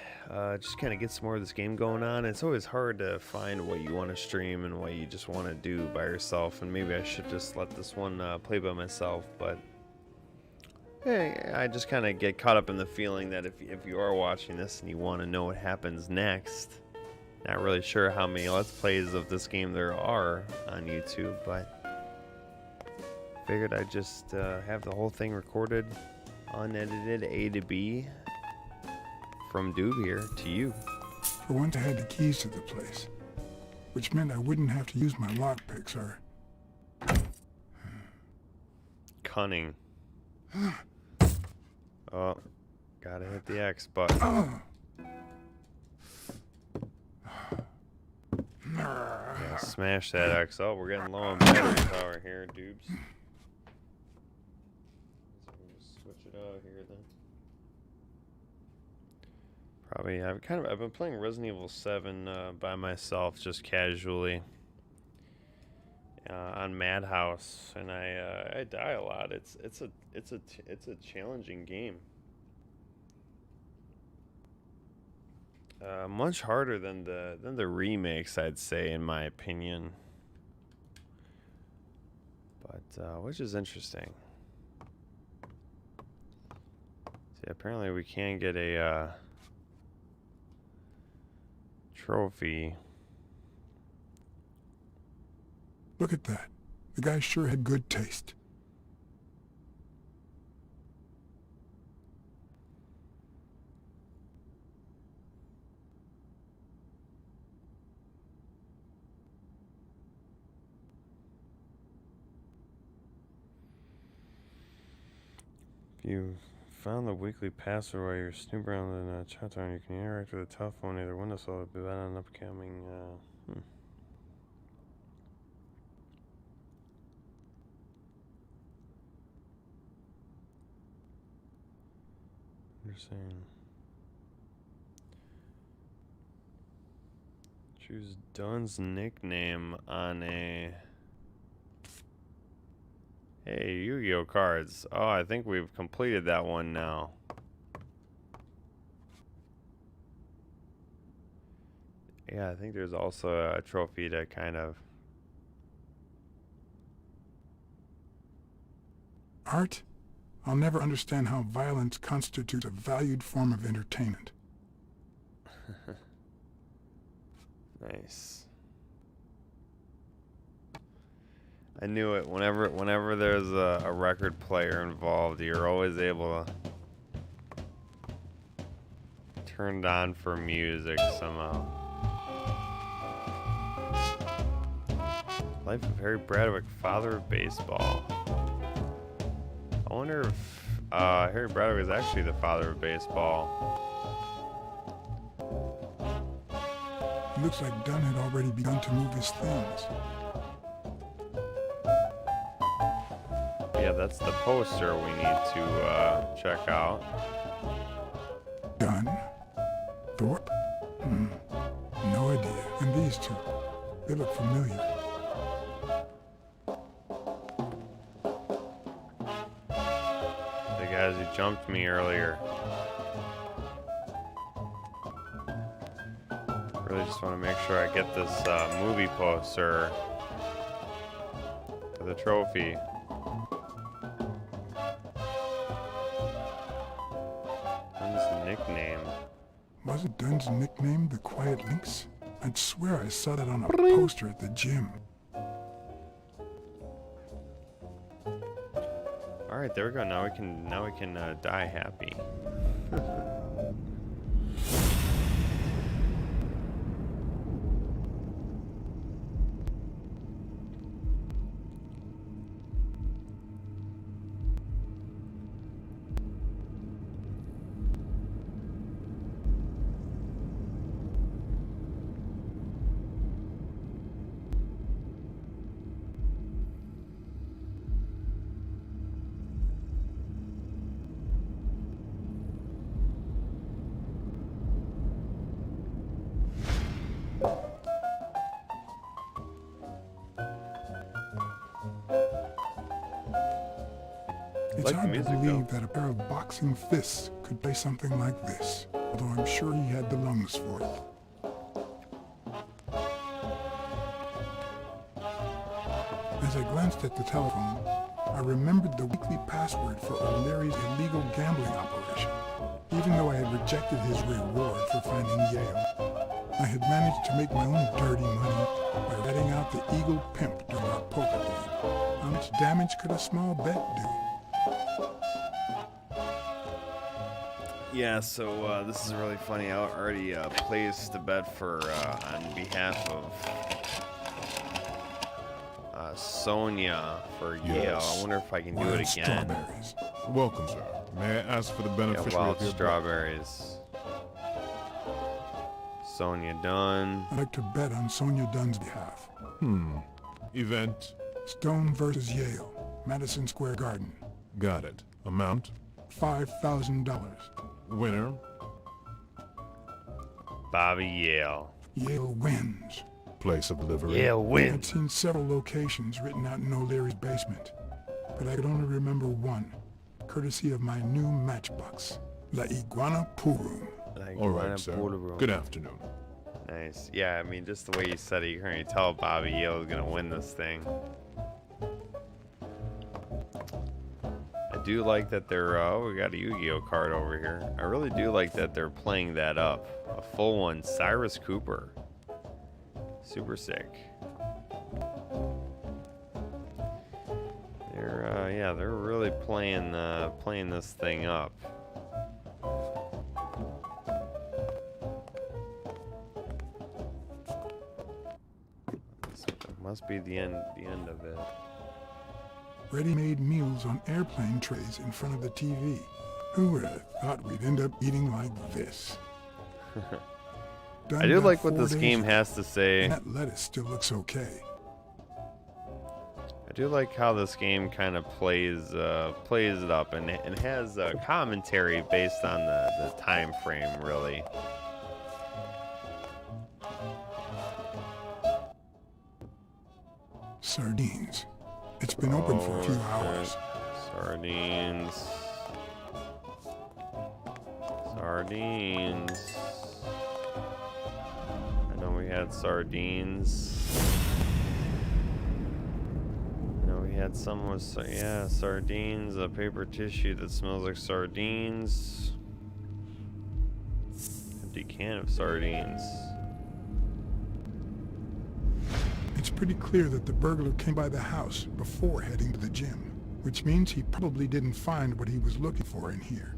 just kind of get some more of this game going on. It's always hard to find what you want to stream and what you just want to do by yourself, and maybe I should just let this one play by myself, but Hey, I just kind of get caught up in the feeling that if you are watching this and you want to know what happens next, not really sure how many Let's Plays of this game there are on YouTube, but figured I'd just have the whole thing recorded, unedited, A to B, from Doob here to you. For once I had the keys to the place, which meant I wouldn't have to use my lockpicks or... Cunning. Oh, gotta hit the X button. Yeah, smash that X. Oh, we're getting low on battery power here, Doobs. So we'll just switch it out here then. Probably, I've been playing Resident Evil 7 by myself, just casually, on Madhouse, and I die a lot. It's a challenging game. Much harder than the remakes, I'd say, in my opinion. But which is interesting. See, apparently we can get a trophy. Look at that. The guy sure had good taste. If you found the weekly password while you're snooping around in chat room, you can interact with the telephone either window, so it'll be that on upcoming. You're saying choose Dunn's nickname on a. Hey, Yu-Gi-Oh cards. Oh, I think we've completed that one now. Yeah, I think there's also a trophy to kind of... Art? I'll never understand how violence constitutes a valued form of entertainment. Nice. I knew it. Whenever there's a record player involved, you're always able to turn it on for music somehow. Life of Harry Bradwick, father of baseball. I wonder if Harry Bradwick is actually the father of baseball. It looks like Dunn had already begun to move his things. Yeah, that's the poster we need to check out. Dunn? Thorpe? No idea. And these two, they look familiar. The guys who jumped me earlier. Really just want to make sure I get this movie poster for the trophy. Nickname. Wasn't Dunn's nickname the Quiet Lynx? I'd swear I saw that on a poster at the gym. All right, there we go. Now we can die happy. It's hard to believe that a pair of boxing fists could play something like this, although I'm sure he had the lungs for it. As I glanced at the telephone, I remembered the weekly password for O'Leary's illegal gambling operation, even though I had rejected his reward for finding Yale. I had managed to make my own dirty money by ratting out the Eagle Pimp during our poker game. How much damage could a small bet do? Yeah, so this is really funny. I already placed a bet for on behalf of Sonia for Yale. I wonder if I can do Wild it again. strawberries. Welcome, sir. May I ask for the Yeah, beneficiary wild of your bet? strawberries. Sonia Dunn. I'd like to bet on Sonia Dunn's behalf. Event. Stone versus Yale, Madison Square Garden. Got it. Amount. $5,000. Winner. Bobby Yale. Yale wins. Place of delivery. Yale I'd wins. seen several locations written out in O'Leary's basement, but I could only remember one, courtesy of my new matchbox, La Iguana Pool Room. All right, sir. Good afternoon. Nice. Yeah, I mean, just the way you said it, you can already tell Bobby Yale is going to win this thing. I do like that they're, oh, we got a Yu-Gi-Oh card over here. I really do like that they're playing that up. A full one, Cyrus Cooper. Super sick. They're, yeah, they're really playing this thing up. Must be the end of it. Ready-made meals on airplane trays in front of the TV. Who would have thought we'd end up eating like this? I do like what this game has to say. And that lettuce still looks okay. I do like how this game kind of plays it up and has commentary based on the time frame, really. Sardines. It's been open for a few hours. Sardines. Sardines. I know we had sardines. I know we had some with, yeah, sardines, a paper tissue that smells like sardines. Empty can of sardines. It's pretty clear that the burglar came by the house before heading to the gym, which means he probably didn't find what he was looking for in here.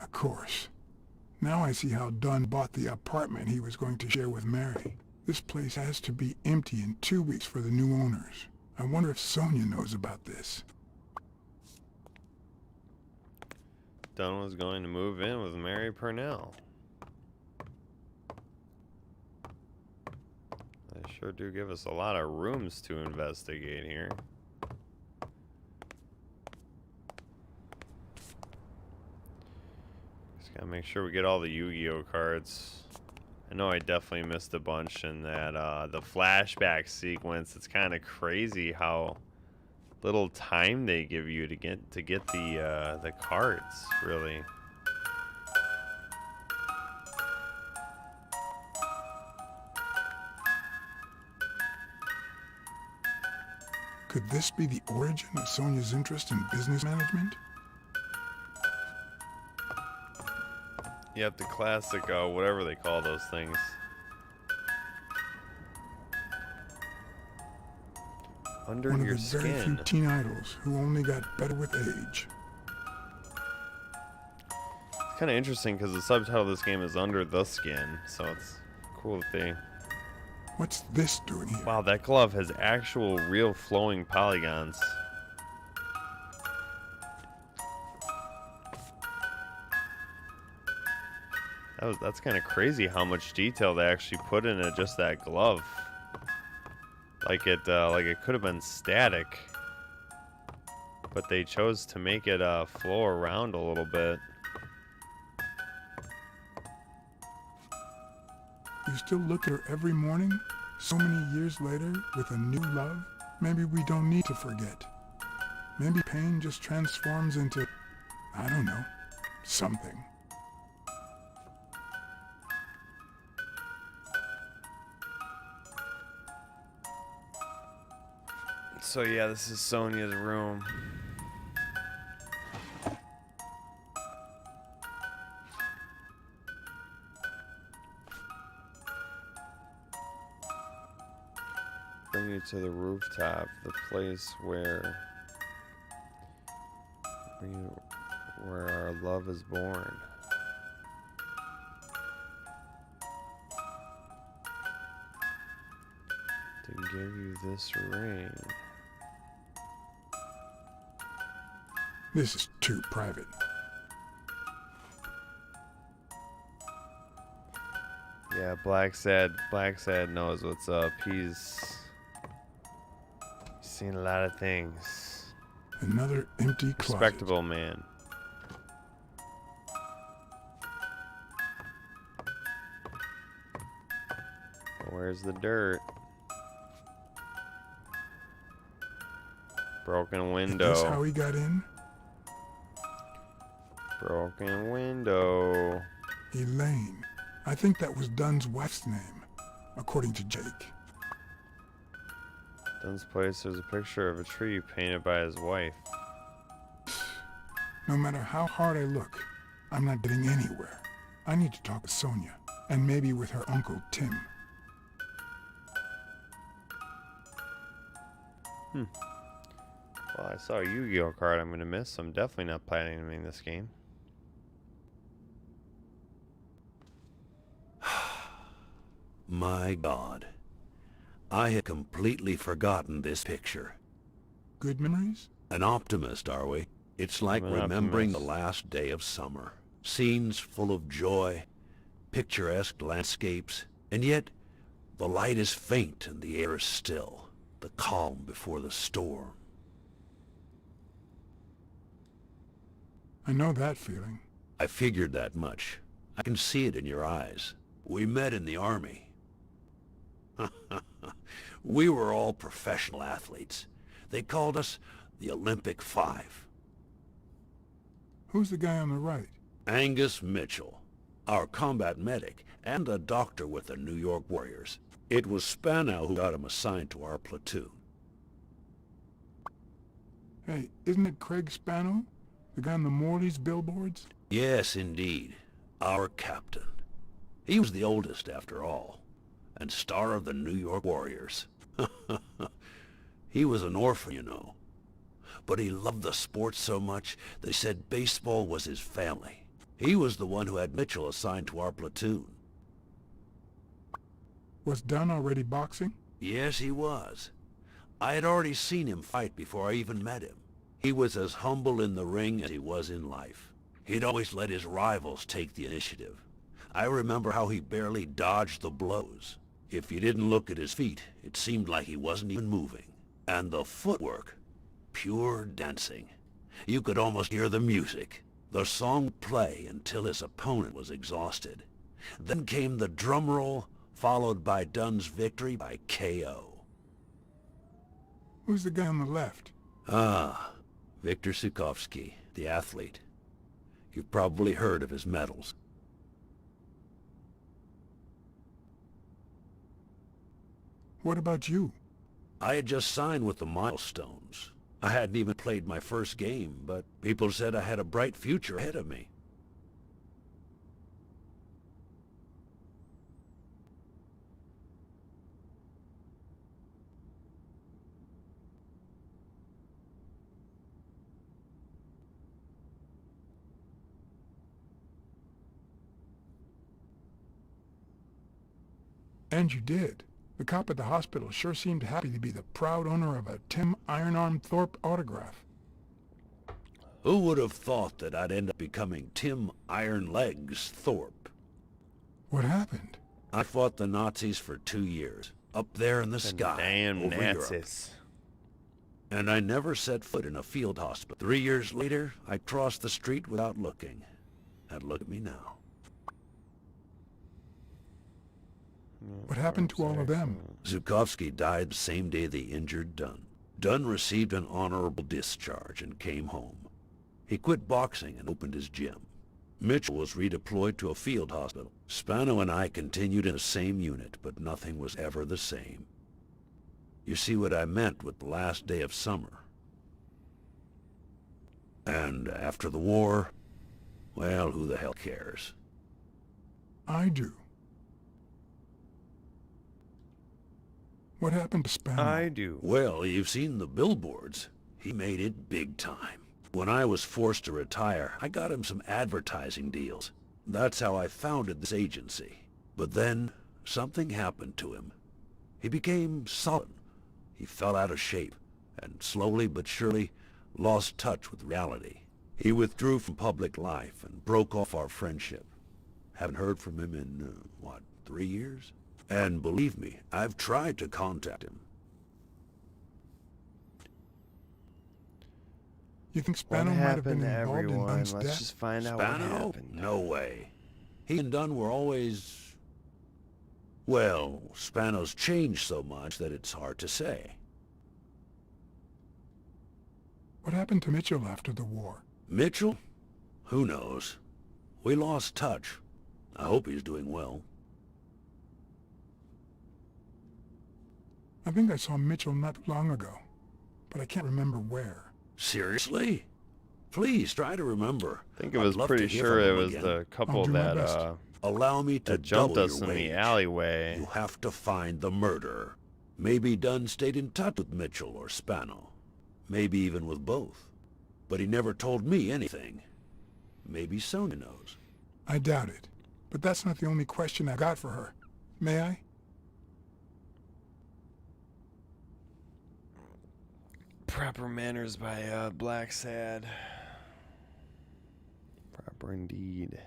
Of course. Now I see how Dunn bought the apartment he was going to share with Mary. This place has to be empty in 2 weeks for the new owners. I wonder if Sonia knows about this. Dunn was going to move in with Mary Purnell. They sure do give us a lot of rooms to investigate here. Gotta make sure we get all the Yu-Gi-Oh cards. I know I definitely missed a bunch in that the flashback sequence. It's kind of crazy how little time they give you to get the cards, really. Could this be the origin of Sonia's interest in business management? Yep, the classic, whatever they call those things. Under One your of the very few skin. teen idols who only got better with age. It's kind of interesting because the subtitle of this game is Under the Skin, so it's cool that they... What's this doing here? Wow, that glove has actual real flowing polygons. That's kind of crazy how much detail they actually put into just that glove. Like it could have been static, but they chose to make it flow around a little bit. You still look at her every morning, so many years later, with a new love? Maybe we don't need to forget. Maybe pain just transforms into, I don't know, something. So yeah, this is Sonia's room. Bring you to the rooftop, the place where our love is born. To give you this ring. This is too private. Yeah, Blacksad knows what's up. He's seen a lot of things. Another empty closet. Respectable man. Where's the dirt? Broken window. Is this how he got in? Broken window. Elaine. I think that was Dunn's wife's name, according to Jake. Dunn's place, there's a picture of a tree painted by his wife. No matter how hard I look, I'm not getting anywhere. I need to talk with Sonia, and maybe with her uncle Tim. Well, I saw a Yu-Gi-Oh card I'm gonna miss, so I'm definitely not planning to win this game. My God. I had completely forgotten this picture. Good memories? An optimist, are we? It's like remembering the last day of summer. Scenes full of joy, picturesque landscapes, and yet the light is faint and the air is still. The calm before the storm. I know that feeling. I figured that much. I can see it in your eyes. We met in the Army. We were all professional athletes. They called us the Olympic Five. Who's the guy on the right? Angus Mitchell, our combat medic, and a doctor with the New York Warriors. It was Spanow who got him assigned to our platoon. Hey, isn't it Craig Spanow? The guy on the Morley's billboards? Yes, indeed. Our captain. He was the oldest, after all, and star of the New York Warriors. He was an orphan, you know. But he loved the sport so much, they said baseball was his family. He was the one who had Mitchell assigned to our platoon. Was Dunn already boxing? Yes, he was. I had already seen him fight before I even met him. He was as humble in the ring as he was in life. He'd always let his rivals take the initiative. I remember how he barely dodged the blows. If you didn't look at his feet, it seemed like he wasn't even moving. And the footwork, pure dancing. You could almost hear the music. The song would play until his opponent was exhausted. Then came the drum roll, followed by Dunn's victory by KO. Who's the guy on the left? Ah, Viktor Sukovsky, the athlete. You've probably heard of his medals. What about you? I had just signed with the Milestones. I hadn't even played my first game, but people said I had a bright future ahead of me. And you did. The cop at the hospital sure seemed happy to be the proud owner of a Tim Ironarm Thorpe autograph. Who would have thought that I'd end up becoming Tim Iron Legs Thorpe? What happened? I fought the Nazis for 2 years, up there in the sky, Damn over Europe. Nazis. And I never set foot in a field hospital. 3 years later, I crossed the street without looking. And look at me now. What happened to all of them? Zhukovsky died the same day they injured Dunn. Dunn received an honorable discharge and came home. He quit boxing and opened his gym. Mitchell was redeployed to a field hospital. Spano and I continued in the same unit, but nothing was ever the same. You see what I meant with the last day of summer. And after the war, well, who the hell cares? I do. What happened to Spano? I do. Well, you've seen the billboards. He made it big time. When I was forced to retire, I got him some advertising deals. That's how I founded this agency. But then, something happened to him. He became sullen. He fell out of shape, and slowly but surely lost touch with reality. He withdrew from public life and broke off our friendship. Haven't heard from him in, 3 years? And believe me, I've tried to contact him. You think What Spano might have happened been to involved in everyone? Dunn's Let's death? just find out what Spano? happened. No way. He and Dunn were always... Well, Spano's changed so much that it's hard to say. What happened to Mitchell after the war? Mitchell? Who knows? We lost touch. I hope he's doing well. I think I saw Mitchell not long ago, but I can't remember where. Seriously? Please try to remember. I think it I'd was love to pretty hear sure from it him was again. the couple I'll do my that best. Allow me to that jumped double us your in the wage. alleyway. You have to find the murderer. Maybe Dunn stayed in touch with Mitchell or Spano. Maybe even with both. But he never told me anything. Maybe Sonia knows. I doubt it, but that's not the only question I got for her. May I? Proper Manners by Blacksad. Proper indeed.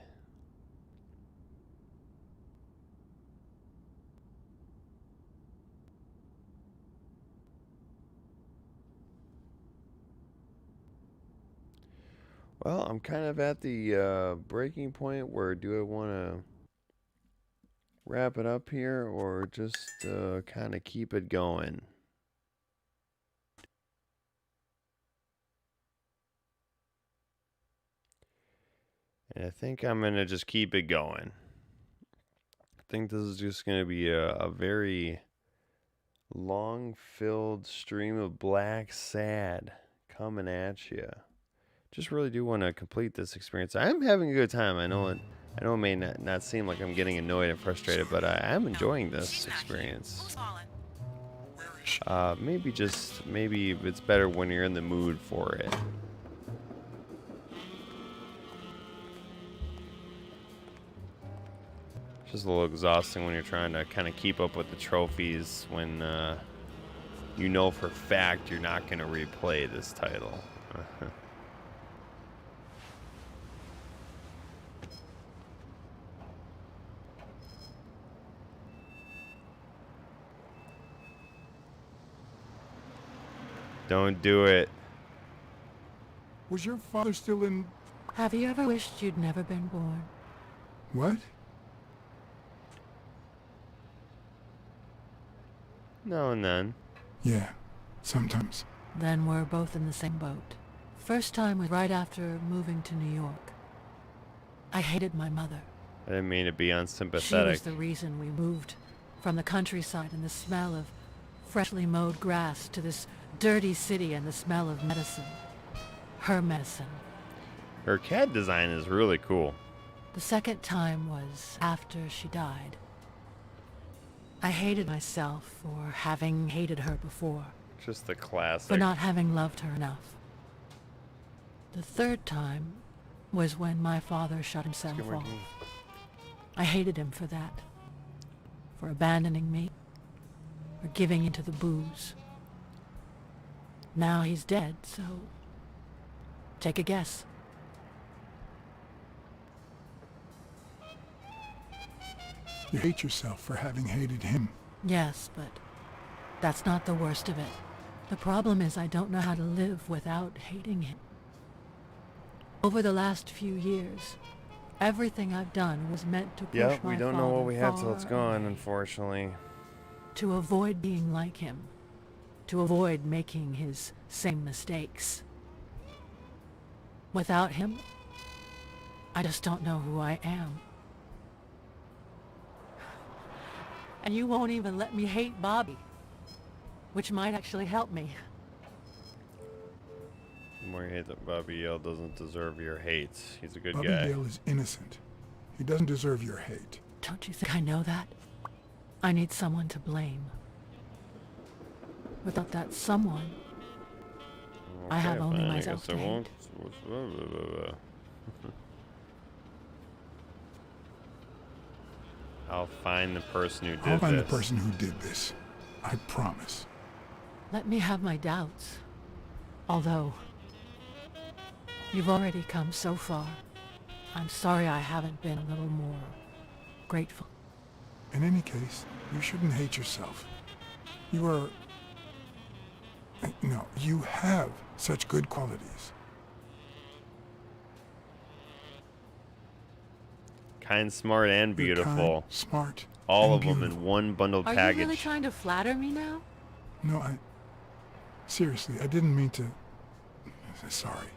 Well, I'm kind of at the breaking point where do I want to wrap it up here or just kind of keep it going? And I think I'm going to just keep it going. I think this is just going to be a very long-filled stream of Blacksad coming at you. Just really do want to complete this experience. I'm having a good time. I know it may not seem like I'm getting annoyed and frustrated, but I am enjoying this experience. Maybe it's better when you're in the mood for it. It's just a little exhausting when you're trying to kind of keep up with the trophies when you know for a fact you're not going to replay this title. Don't do it. Was your father still in... Have you ever wished you'd never been born? What? No and then. Yeah, sometimes. Then we're both in the same boat. First time was right after moving to New York. I hated my mother. I didn't mean to be She unsympathetic. was the reason we moved from the countryside and the smell of freshly mowed grass to this dirty city and the smell of medicine. Her medicine. Her CAD design is really cool. The second time was after she died. I hated myself for having hated her before, Just the classic. for not having loved her enough. The third time was when my father shut himself Good off. working. I hated him for that, for abandoning me, for giving into the booze. Now he's dead, so take a guess. You hate yourself for having hated him. Yes, but that's not the worst of it. The problem is I don't know how to live without hating him. Over the last few years, Everything I've done was meant to push Yep, my we don't know what father we have till far it's gone, away. unfortunately. To avoid being like him. To avoid making his same mistakes. Without him, I just don't know who I am. And you won't even let me hate Bobby, which might actually help me. The more you hate that Bobby Yale doesn't deserve your hate. He's a good Bobby guy. Yale is innocent. He doesn't deserve your hate. Don't you think I know that? I need someone to blame. Without that someone, I have only fine, myself to I guess I hate. won't. I'll find the person who did I'll find the this. person who did this. I promise. Let me have my doubts. Although, you've already come so far. I'm sorry I haven't been a little more grateful. In any case, you shouldn't hate yourself. You are... No, you have such good qualities. Kind, smart, and You're beautiful. kind, smart, All and of them beautiful. in one bundled Are package. you really trying to flatter me now? No, seriously, I didn't mean to... Sorry.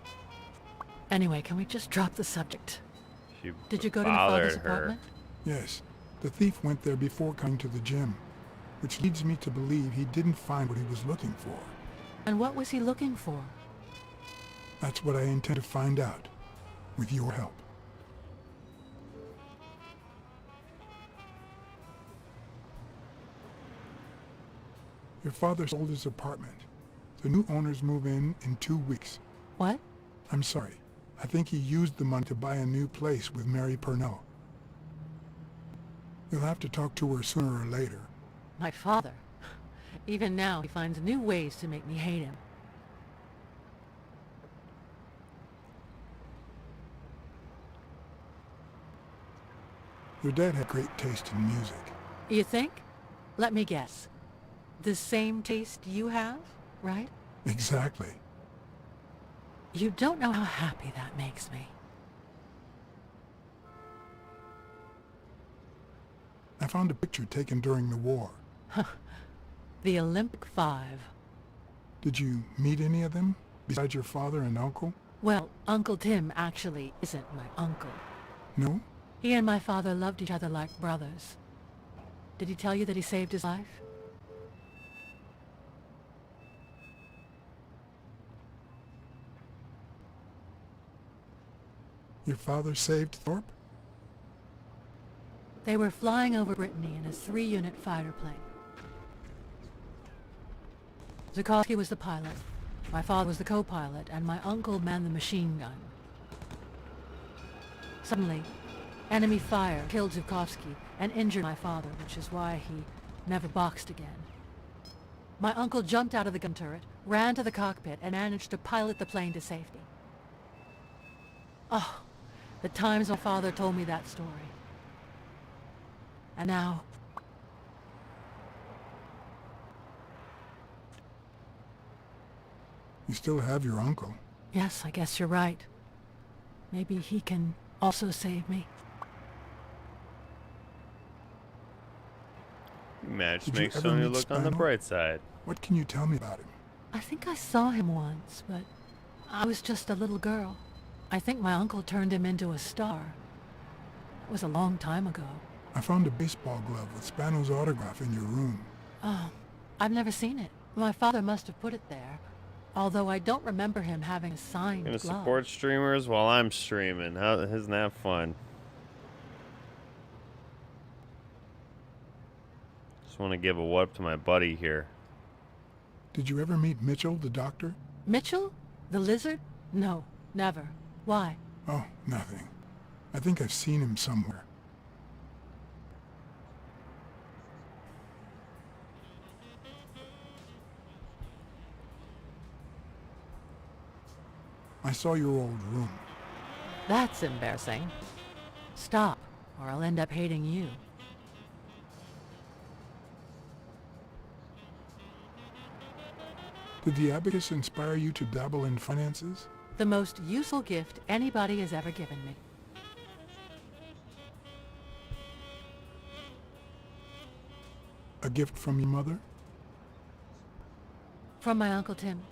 Anyway, can we just drop the subject? She Did you go to your bothered father's her. apartment? Yes, the thief went there before coming to the gym, which leads me to believe he didn't find what he was looking for. And what was he looking for? That's what I intend to find out, with your help. Your father sold his apartment. The new owners move in 2 weeks. What? I'm sorry. I think he used the money to buy a new place with Mary Purnell. You'll have to talk to her sooner or later. My father. Even now, he finds new ways to make me hate him. Your dad had great taste in music. You think? Let me guess. The same taste you have, right? Exactly. You don't know how happy that makes me. I found a picture taken during the war. The Olympic Five. Did you meet any of them, besides your father and uncle? Well, Uncle Tim actually isn't my uncle. No? He and my father loved each other like brothers. Did he tell you that he saved his life? Your father saved Thorpe? They were flying over Brittany in a 3-unit fighter plane. Zukovsky was the pilot, my father was the co-pilot, and my uncle manned the machine gun. Suddenly, enemy fire killed Zukovsky and injured my father, which is why he never boxed again. My uncle jumped out of the gun turret, ran to the cockpit, and managed to pilot the plane to safety. Oh, the times my father told me that story. And now... You still have your uncle. Yes, I guess you're right. Maybe he can also save me. You managed to Did you make ever Sonya meet look on the Spano? bright side. What can you tell me about him? I think I saw him once, but I was just a little girl. I think my uncle turned him into a star. It was a long time ago. I found a baseball glove with Spano's autograph in your room. Oh, I've never seen it. My father must have put it there. Although I don't remember him having a signed Gonna glove. support streamers while I'm streaming. Isn't that fun? Just want to give a what up to my buddy here. Did you ever meet Mitchell, the doctor? Mitchell? The lizard? No, never. Why? Oh, nothing. I think I've seen him somewhere. I saw your old room. That's embarrassing. Stop, or I'll end up hating you. Did the abacus inspire you to dabble in finances? The most useful gift anybody has ever given me. A gift from your mother? From my Uncle Tim.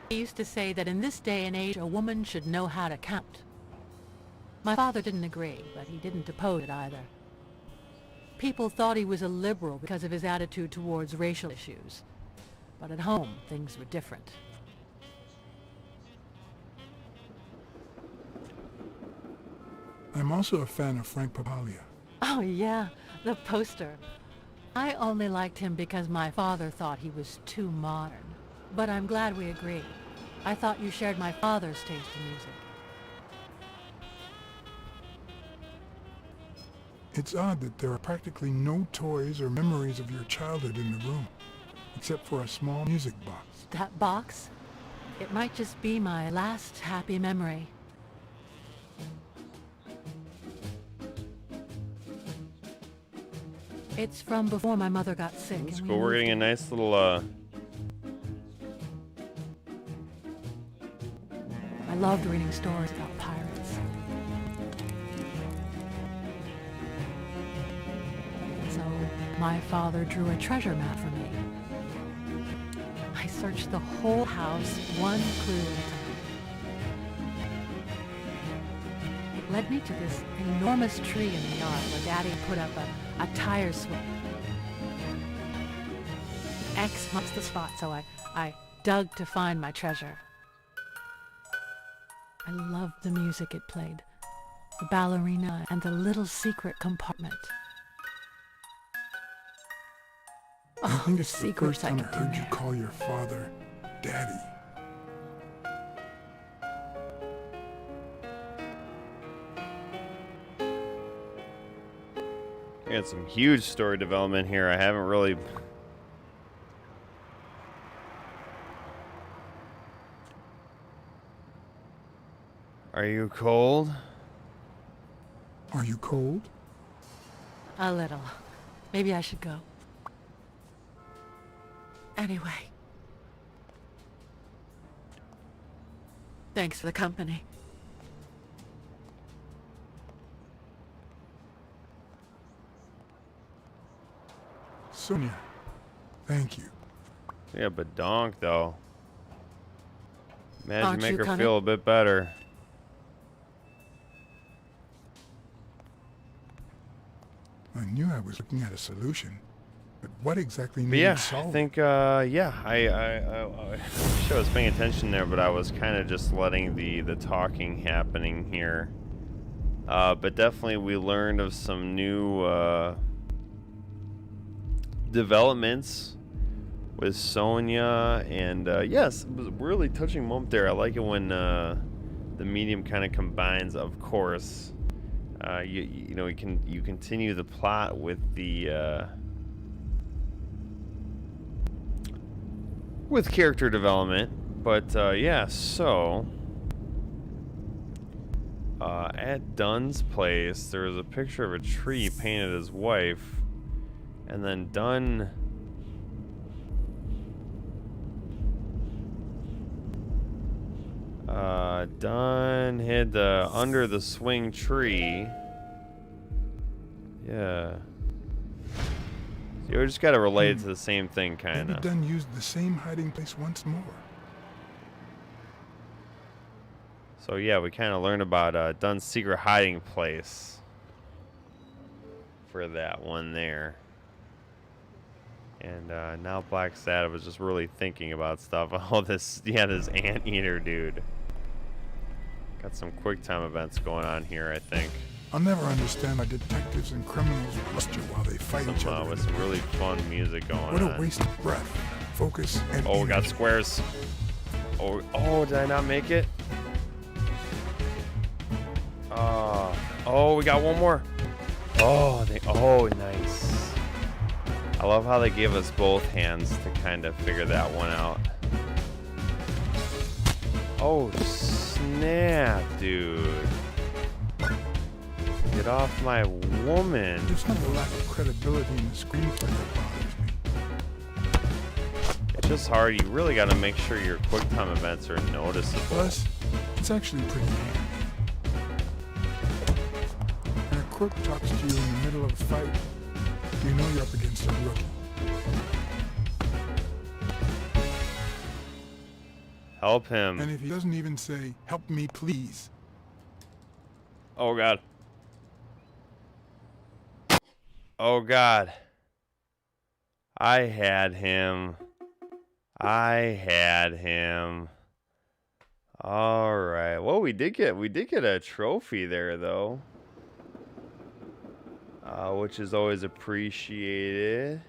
He used to say that in this day and age, a woman should know how to count. My father didn't agree, but he didn't oppose it either. People thought he was a liberal because of his attitude towards racial issues. But at home, things were different. I'm also a fan of Frank Papaglia. Oh yeah, the poster. I only liked him because my father thought he was too modern. But I'm glad we agree. I thought you shared my father's taste in music. It's odd that there are practically no toys or memories of your childhood in the room, except for a small music box. That box? It might just be my last happy memory. It's from before my mother got sick. That's cool. We're getting a nice little, I loved reading stories about pirates. So, my father drew a treasure map for me. I searched the whole house, one clue at a time. It led me to this enormous tree in the yard where Daddy put up a tire swing. X marks the spot, so I dug to find my treasure. I loved the music it played, the ballerina and the little secret compartment. I think it's the secrets first I time I could do heard you there. call your father Daddy. we got some huge story development here. I haven't really... Are you cold? Are you cold? A little. Maybe I should go. Anyway. Thanks for the company. Sonia, thank you. Yeah, but donk though. Imagine Aren't make you her kinda- feel a bit better. I knew I was looking at a solution, but what exactly But needed yeah, I solving? think yeah, I wish I was paying attention there, but I was kind of just letting the talking happening here. But definitely we learned of some new developments with Sonya, and yes, it was a really touching moment there. I like it when the medium kind of combines, of course. You know, you continue the plot with the with character development, but yeah. So at Dunn's place, there was a picture of a tree painted as wife, and then Dunn hid under the swing tree. Yeah. So we just gotta relate it to the same thing, Maybe kinda. Dunn used the same hiding place once more. So yeah, we kind of learned about Dunn's secret hiding place for that one there. And now Blacksad was just really thinking about stuff. Oh, this, yeah, this anteater dude. Got some quick time events going on here, I think. I'll never understand why detectives and criminals bluster while they fight each other. With some really fun music going What on. a waste of breath, focus, and Oh, we got energy. squares. Oh, did I not make it? Oh, we got one more. Oh, nice. I love how they gave us both hands to kind of figure that one out. Oh, snap, dude. Get off my woman. There's not a lack of credibility in the screenplay that bothers me. It's just hard. You really got to make sure your quick time events are noticeable. Plus, it's actually pretty handy. When a crook talks to you in the middle of a fight, You know you're up against a rookie. Help him. And if he doesn't even say, help me please. Oh God. Oh God. I had him. All right. Well, we did get a trophy there though. Which is always appreciated.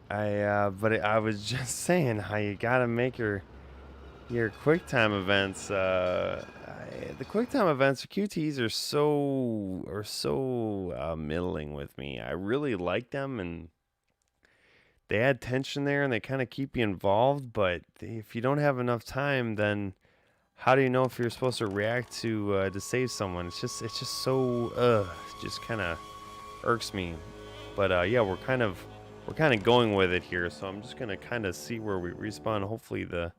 But I was just saying how you gotta make your QuickTime events. The QuickTime events for QTs are so middling with me. I really like them, and they add tension there, and they kind of keep you involved. But if you don't have enough time, then how do you know if you're supposed to react to save someone? It's just so it just kind of irks me. But yeah, we're kind of going with it here, so I'm just gonna kind of see where we respawn. Hopefully the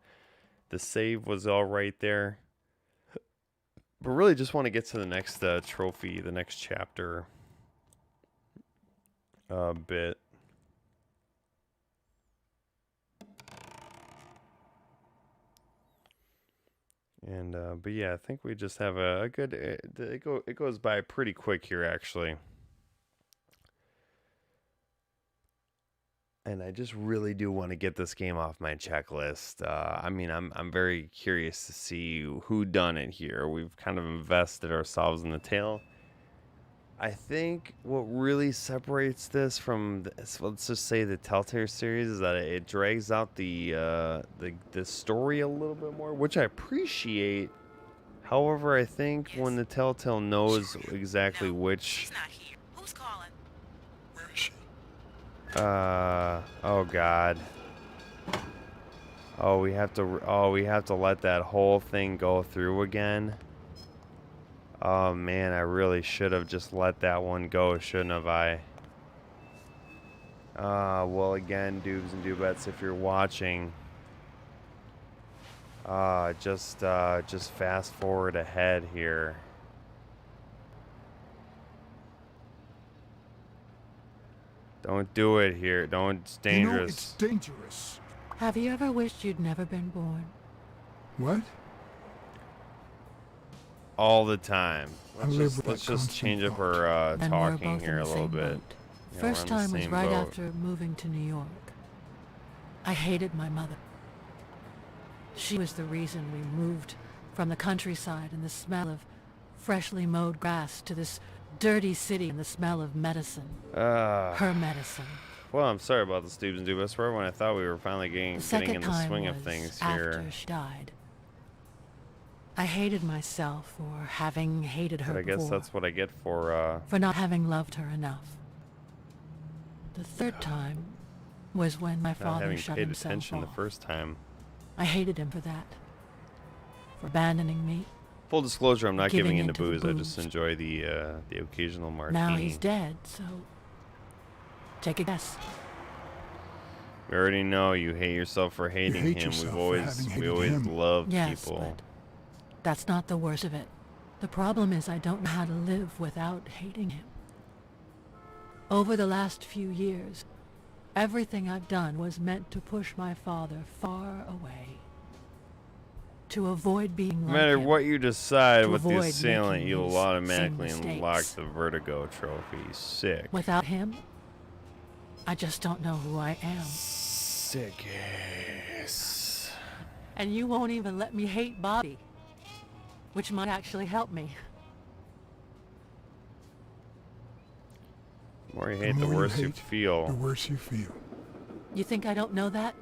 save was all right there. But really just want to get to the next trophy, the next chapter bit. And but yeah, I think we just have a good it goes by pretty quick here actually. And I just really do want to get this game off my checklist. I mean, I'm very curious to see who done it here. We've kind of invested ourselves in the tale. I think what really separates this from, let's just say, the Telltale series is that it drags out the story a little bit more, which I appreciate. However, I think when the Telltale knows exactly which. Oh God. Oh, we have to let that whole thing go through again. Oh man, I really should have just let that one go, shouldn't have I? Well again, Doobs and Doobettes, if you're watching, just fast forward ahead here. Don't do it here. Don't. It's dangerous. You know, it's dangerous. Have you ever wished you'd never been born? What? All the time. Let's just change up our And talking we're both here in a the little same bit. boat. Yeah, First we're on the time was same right boat. after moving to New York. I hated my mother. She was the reason we moved from the countryside and the smell of freshly mowed grass to this dirty city and the smell of medicine. Her medicine. Well, I'm sorry about the Doobs and Doobettes. For when I thought we were finally getting in the swing of things here. After she died. I hated myself for having hated her But I guess before, that's what I get for not having loved her enough. The third time was when my not father having shut paid himself attention off. the first time. I hated him for that. For abandoning me. Full disclosure, I'm not Giving giving into into the booze. I booze. just enjoy the occasional martini. Now he's dead, so take a guess. We already know you hate yourself for hating hate him. yourself We for having hated always him. loved Yes, people. but that's not the worst of it. The problem is I don't know how to live without hating him. Over the last few years, everything I've done was meant to push my father far away. To avoid being No like matter him. what you decide To with the avoid assailant, making you'll these automatically same unlock mistakes. the Vertigo trophy. Sick. Without him, I just don't know who I am. Sick ass. And you won't even let me hate Bobby, which might actually help me. The more you hate, the more you worse you hate, feel. The worse you feel. You think I don't know that?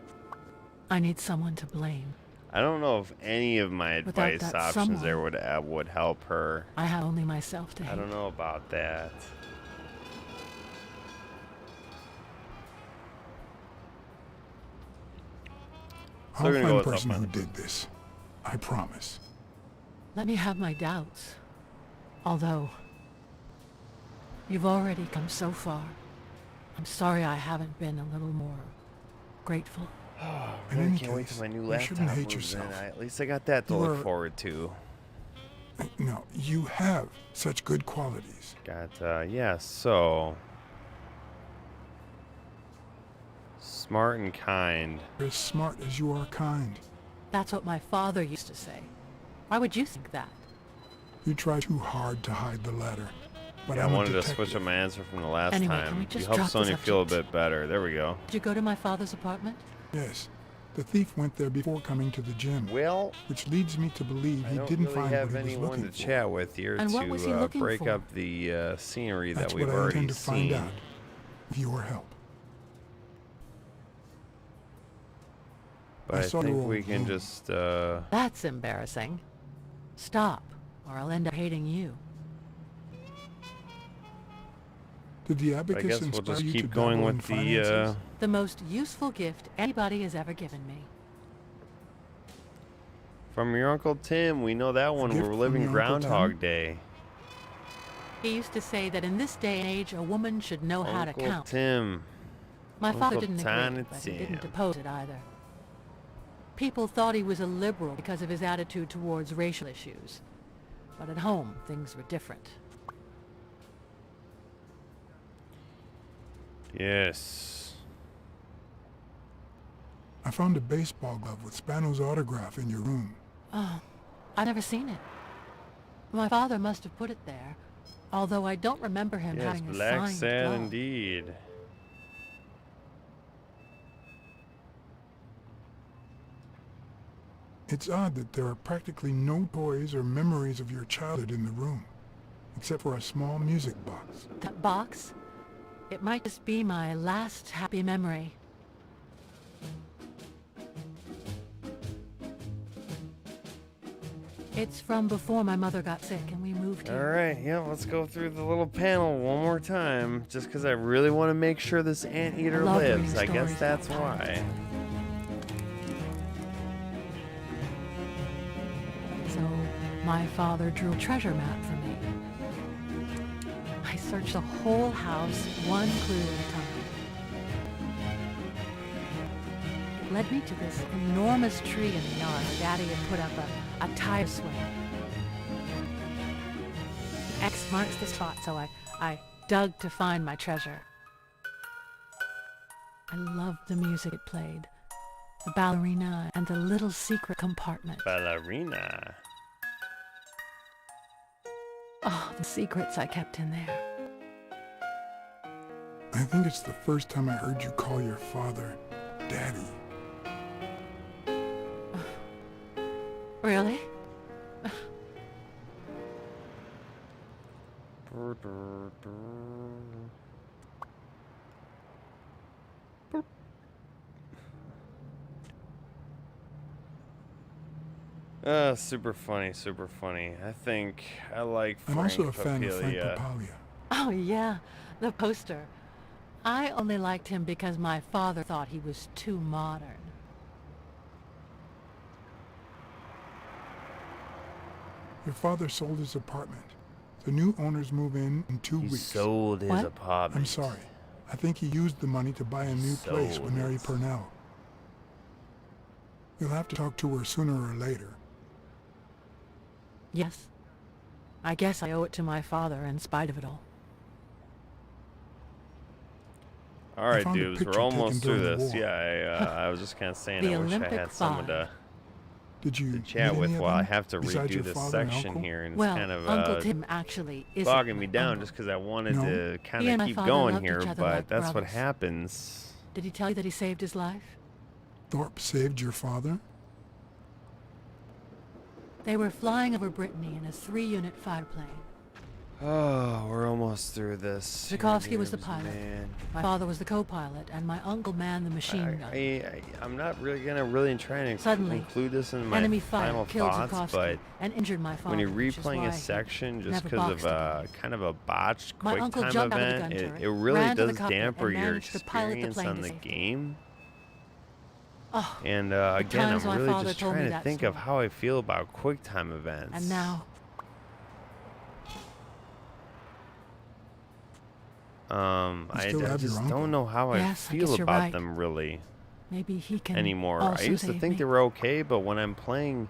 I need someone to blame. I don't know if any of my Without advice that options there someone- would help her. I have only myself to hate. I don't know about that. I'll Still gonna find go the with person up who on- did this. I promise. Let me have my doubts. Although, you've already come so far. I'm sorry I haven't been a little more grateful. I In really any can't wait case, till my new you laptop shouldn't hate moves in. yourself. At least I got that to You look are- forward to. No, you have such good qualities. Got, yeah, so... Smart and kind. You're as smart as you are kind. That's what my father used to say. Why would you think that? You try too hard to hide the latter. But Yeah, I I'm a wanted to detective. switch up my answer from the last Anyway, can time. we You just help drop the Sonya feel a subject? bit better. There we go. Did you go to my father's apartment? Yes. The thief went there before coming to the gym, Well, which leads me to believe I he don't didn't really find have what he was anyone looking to for. chat with here And what was he to looking break for? up the scenery That's that we've what I already intend to find seen. out, with your help. But I I saw think your we old can room. just, That's embarrassing. Stop, or I'll end up hating you. Did the I abacus guess we'll inspire just you to keep going dabble in with the, finances? The most useful gift anybody has ever given me. from your Uncle Tim. We know that one. gift We're from living your Uncle Groundhog Tim? Day. He used to say that in this day and age, a woman should know how to Uncle count. Tim. My father Uncle didn't Tiny agree, but he Tim. didn't oppose it either. People thought he was a liberal because of his attitude towards racial issues. But at home, things were different. Yes. I found a baseball glove with Spano's autograph in your room. Oh, I've never seen it. My father must have put it there, although I don't remember him Yes, having a signed Blacksad glove. indeed. It's odd that there are practically no toys or memories of your childhood in the room, except for a small music box. That box? It might just be my last happy memory. It's from before my mother got sick and we moved here. Alright, yeah, let's go through the little panel one more time. Just because I really want to make sure this anteater love lives. reading I guess stories that's about why. So, my father drew a treasure map for me. I searched the whole house, one clue at a time. It led me to this enormous tree in the yard where Daddy had put up a tire swing. X marks the spot, so I dug to find my treasure. I loved the music it played, the ballerina and the little secret compartment. Ballerina. Oh, the secrets I kept in there. I think it's the first time I heard you call your father Daddy. Really? Super funny, super funny. I think I like I'm Frank also a fan of Frank Papilia. Papalia. Oh yeah, the poster. I only liked him because my father thought he was too modern. Your father sold his apartment. The new owners move in 2 He weeks. sold his What? apartment. I'm sorry. I think he used the money to buy a new place Sold with Mary it. Purnell. You'll have to talk to her sooner or later. Yes. I guess I owe it to my father in spite of it all. All right, found a dudes, picture we're almost taken through during the this. war. Yeah, I was just kind of saying The I wish I Olympic had someone to Did you chat meet with any of while I them have to besides redo your this father and section uncle? here, and it's Well, kind of Uncle Tim actually isn't bogging me my down uncle. just because I wanted No. to kind He and of my keep father going loved here, each other but like that's what brothers. happens. Did he tell you that he saved his life? Thorpe saved your father? They were flying over Brittany in a 3-unit fighter plane. Oh, we're almost through this. here, Tchaikovsky was the dudes, pilot. man. My father was the co-pilot, and my uncle manned the machine gun. I'm not really gonna try and Suddenly, include this in my enemy fire final killed thoughts, Tchaikovsky but and injured my father. when you're which is replaying why a he section just never because of boxed kind of a botched My quick uncle time jumped out of the event, gun turret, it really ran to the does cockpit, damper and your managed to pilot the experience plane on to the safety. game. Oh, And again, times I'm my really father just told me trying to that think of story. how I feel about quick time events. and now I still have your just uncle. don't know how Yes, I I feel guess you're about right. them really maybe he can anymore. I also used to save think me. they were okay, but when I'm playing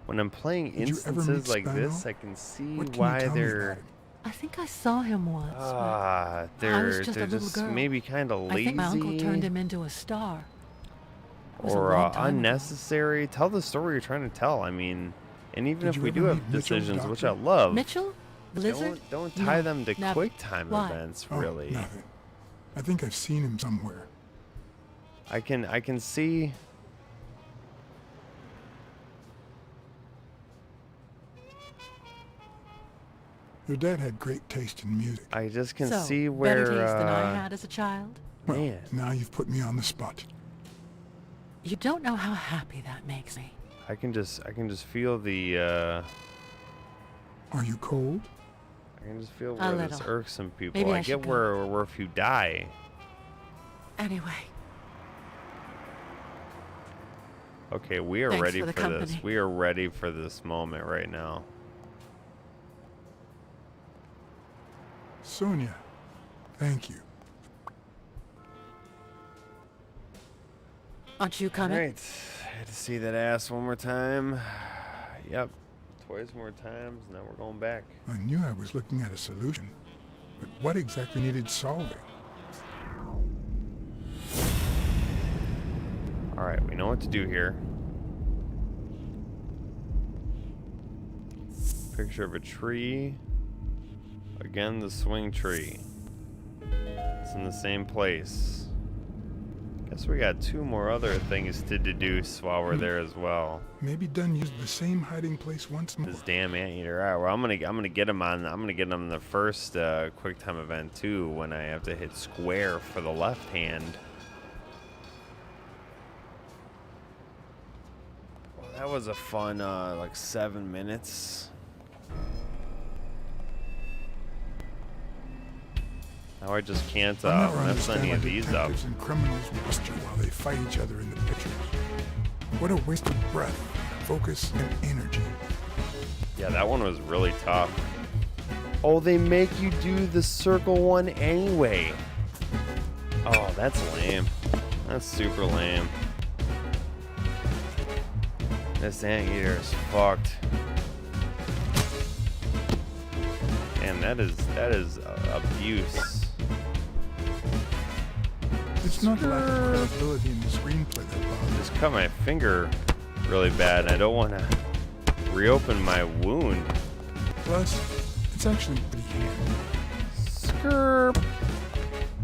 when I'm playing Did you ever instances meet like this, Spano? I can see What can you why tell me they're about him? I think I saw him once. ah, but I was they're just a little girl. maybe kind of lazy. I think my uncle turned him into a star. It was a or long time ago. unnecessary. Tell the story you're trying to tell. I mean, and even Did if you we ever do have meet Mitchell's decisions, which I doctor? love, Mitchell? The lizard? don't tie No, them to never. quick time Why? events. Oh, Really, nothing. I think I've seen him somewhere. I can see. Your dad had great taste in music. I just can So, see where. better taste than I had as a child? Well, Man. now you've put me on the spot. You don't know how happy that makes me. I can just feel the. Are you cold? I can just feel A where this little. irks some people. Maybe I I should get go. where if you die. Anyway, Okay, we are Thanks ready for the for this. company. We are ready for this moment right now. Sonia, thank you. aren't you coming? Alright, I had to see that ass one more time. Yep, twice more times. Now we're going back. I knew I was looking at a solution, but what exactly needed solving? Alright, we know what to do here. Picture of a tree. Again, the swing tree. It's in the same place. Guess we got two more other things to deduce while we're there as well. Maybe Dunn used the same hiding place once more. This damn anteater. Alright, well I'm gonna get him on. I'm gonna get him in the first quick time event too, when I have to hit square for the left hand. Well, that was a fun like 7 minutes. Now I just can't I'll never mess understand any why of these up. detectives and criminals muster while they fight each other in the pictures. What a waste of breath, focus, and energy. Yeah, that one was really tough. Oh, they make you do the circle one anyway. Oh, that's lame. That's super lame. This anteater is fucked. Man, that is abuse. It's not lack of credibility in the screenplay that bothers Just cut my finger really bad, and I don't want to reopen my wound. me. Plus, it's actually pretty handy. Skirp.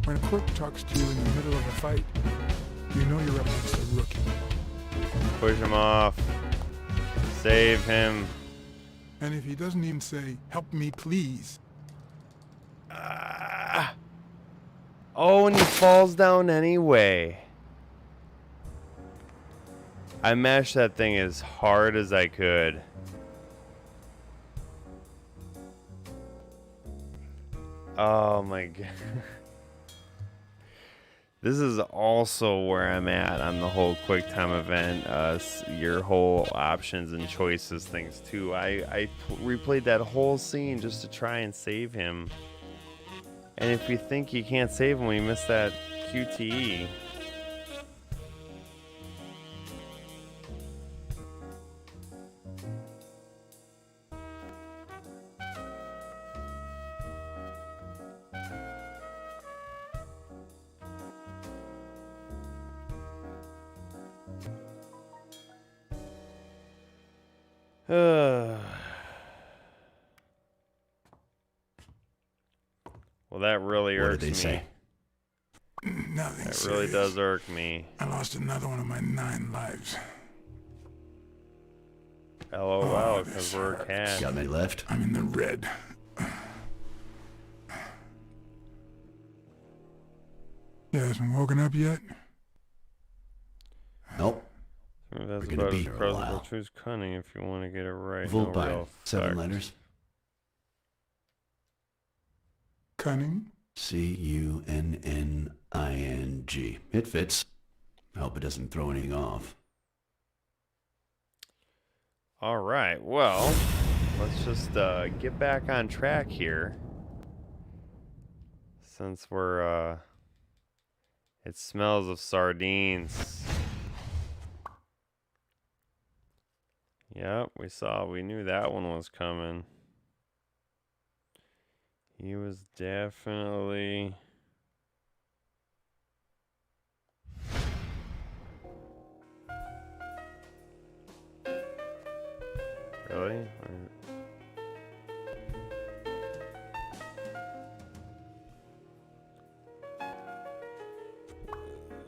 When a crook talks to you in the middle of a fight, you know you're up against a rookie. Push him off. Save him. And if he doesn't even say, "Help me, please," Oh, and he falls down anyway. I mashed that thing as hard as I could. Oh my god. This is also where I'm at on the whole quick time event, your whole options and choices things too. I replayed that whole scene just to try and save him. And if you think you can't save him when you miss that QTE. Well, that really What irks did they me. say? nothing That serious. really does irk me. I lost another one of my 9 lives. LOL, this because we're a hurts. cat. Got any left? I'm in the red. You hasn't woken up yet? Nope. That's We're gonna about be as here a present. while. Choose cunning if you want to get it right. Full No pipe. real 7 fact. letters. Cunning? Cunning. It fits. I hope it doesn't throw anything off. All right. Well, let's just get back on track here. Since we're it smells of sardines. Yep, we knew that one was coming. He was definitely... Really?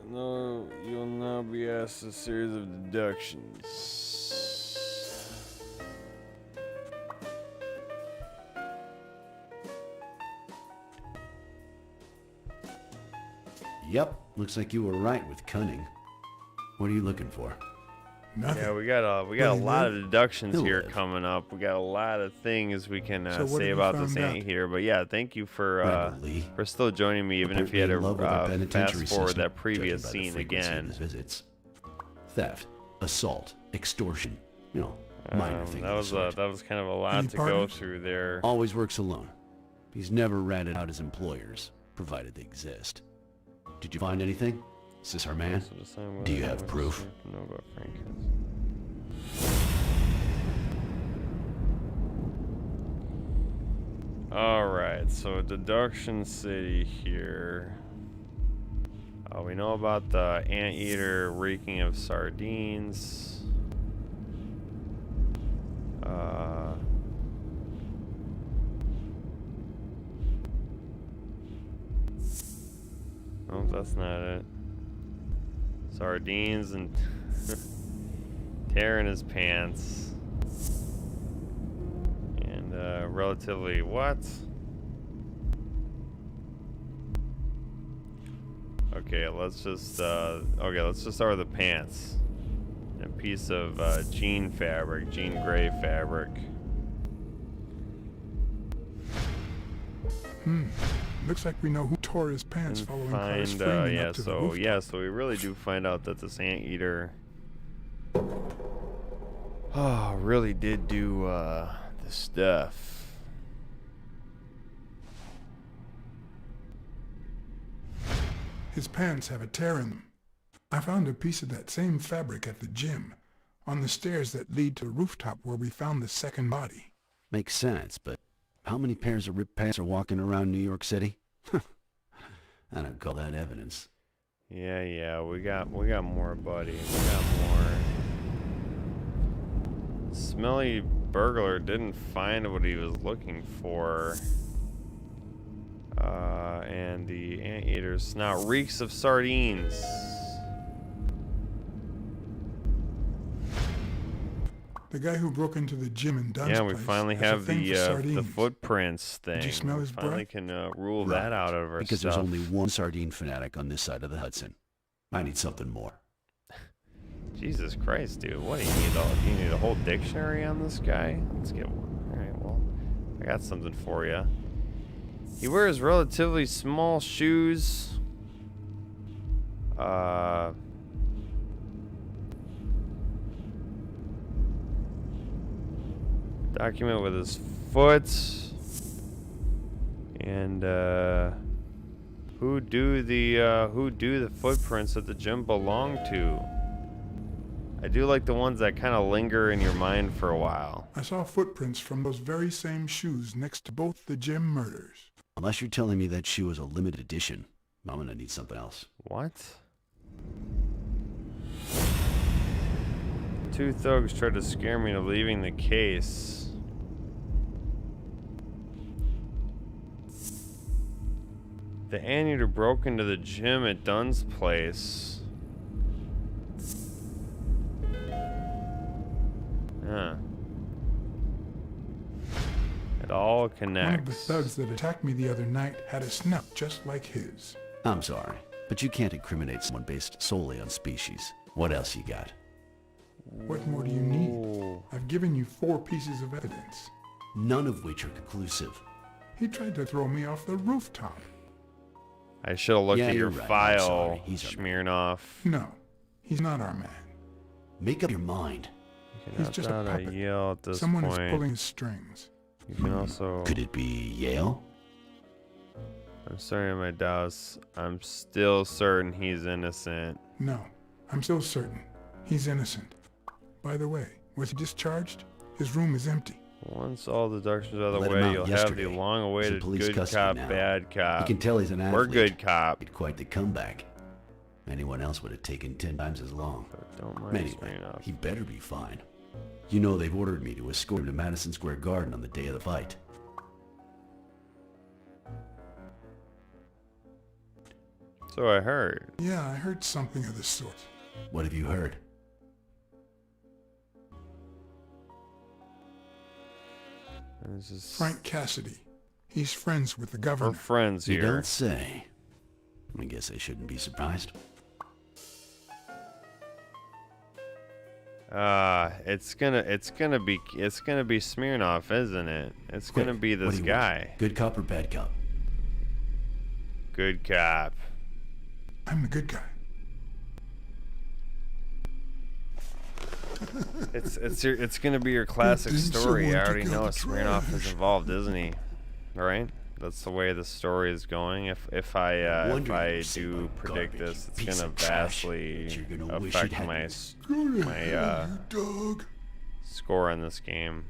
No, you'll now be asked a series of deductions. Yep, looks like you were right with cunning. What are you looking for? Nothing. Yeah, we got a lot of deductions He'll here live. coming up. We got a lot of things we can So what say have you about this found out? anteater. But yeah, thank you for Lee. still joining me, even if you had Apparently in love with our to penitentiary fast forward system, that previous judging by the scene frequency of again. his visits. Theft, assault, extortion, minor things. That was kind of a lot Any to go partners? through there. Always works alone. He's never ratted out his employers, provided they exist. Did you find anything? Is this our man? So decide whether Do you or have not proof? to know about Frankens. Alright, so Deduction City here. We know about the anteater reeking of sardines. Nope, that's not it. Sardines and tearing his pants. And relatively what? Okay, let's just start with the pants. A piece of jean fabric, jean gray fabric. Looks like we know who tore his pants And following Carr's framing up to the rooftop. so we really do find out that this anteater really did do this stuff. His pants have a tear in them. I found a piece of that same fabric at the gym, on the stairs that lead to the rooftop where we found the second body. Makes sense, but how many pairs of ripped pants are walking around New York City? I don't call that evidence. Yeah, we got more, buddy. We got more. Smelly burglar didn't find what he was looking for. And the anteater's snout reeks of sardines. The guy who broke into the gym in Dunn's Yeah, we place finally has a have thing for the sardines. footprints thing. Did you smell his we finally breath? can rule that out of our Because stuff. there's only one sardine fanatic on this side of the Hudson. I need something more. Jesus Christ, dude! What do you need a whole dictionary on this guy? Let's get one. All right, well, I got something for you. He wears relatively small shoes. Document with his foot. And who do the footprints that the gym belong to? I do like the ones that kind of linger in your mind for a while. I saw footprints from those very same shoes next to both the gym murders. Unless you're telling me that shoe is a limited edition, I'm gonna need something else. What? Two thugs tried to scare me into leaving the case. The anteater broke into the gym at Dunn's place. Huh. It all connects. One of the thugs that attacked me the other night had a snout just like his. I'm sorry, but you can't incriminate someone based solely on species. What else you got? What more do you need? Ooh. I've given you 4 pieces of evidence. None of which are conclusive. He tried to throw me off the rooftop. I should have looked Yeah, at your you're right. I'm file, sorry. He's our Smirnoff. No, he's not our man. Make up your mind. You He's can just a opt out or puppet. yell at this Someone point. is pulling his strings. You can also... Could it be Yale? I'm sorry, my doubts. I'm still certain he's innocent. No, I'm so certain. He's innocent. By the way, Was he discharged? His room is empty. Once all deductions are out of the Let him way, out you'll have yesterday. the He's long-awaited in police good custody cop, now. bad cop. You can tell he's an athlete. We're good cop. Made quite the comeback. Anyone else would have taken 10 times as long. But don't mind Anyway, smearing off. he better be fine. You know they've ordered me to escort him to Madison Square Garden on the day of the fight. So I heard. Yeah, I heard something of the sort. What have you heard? This is Frank Cassidy. He's friends with the we're governor. friends You here. don't say. I guess I shouldn't be surprised. It's gonna be Smirnoff, isn't it? It's Quick, gonna be what this do you want? guy. Good cop or bad cop? Good cop. I'm the good guy. It's gonna be your classic think story. someone I already took out know the Smirnoff is trash. involved, isn't he? Right? That's the way the story is going. If I Wondering what do you say about predict garbage, this, it's piece gonna of trash vastly that you're gonna wish affect you'd my hadn't. Go to my hell, you dog. score on this game.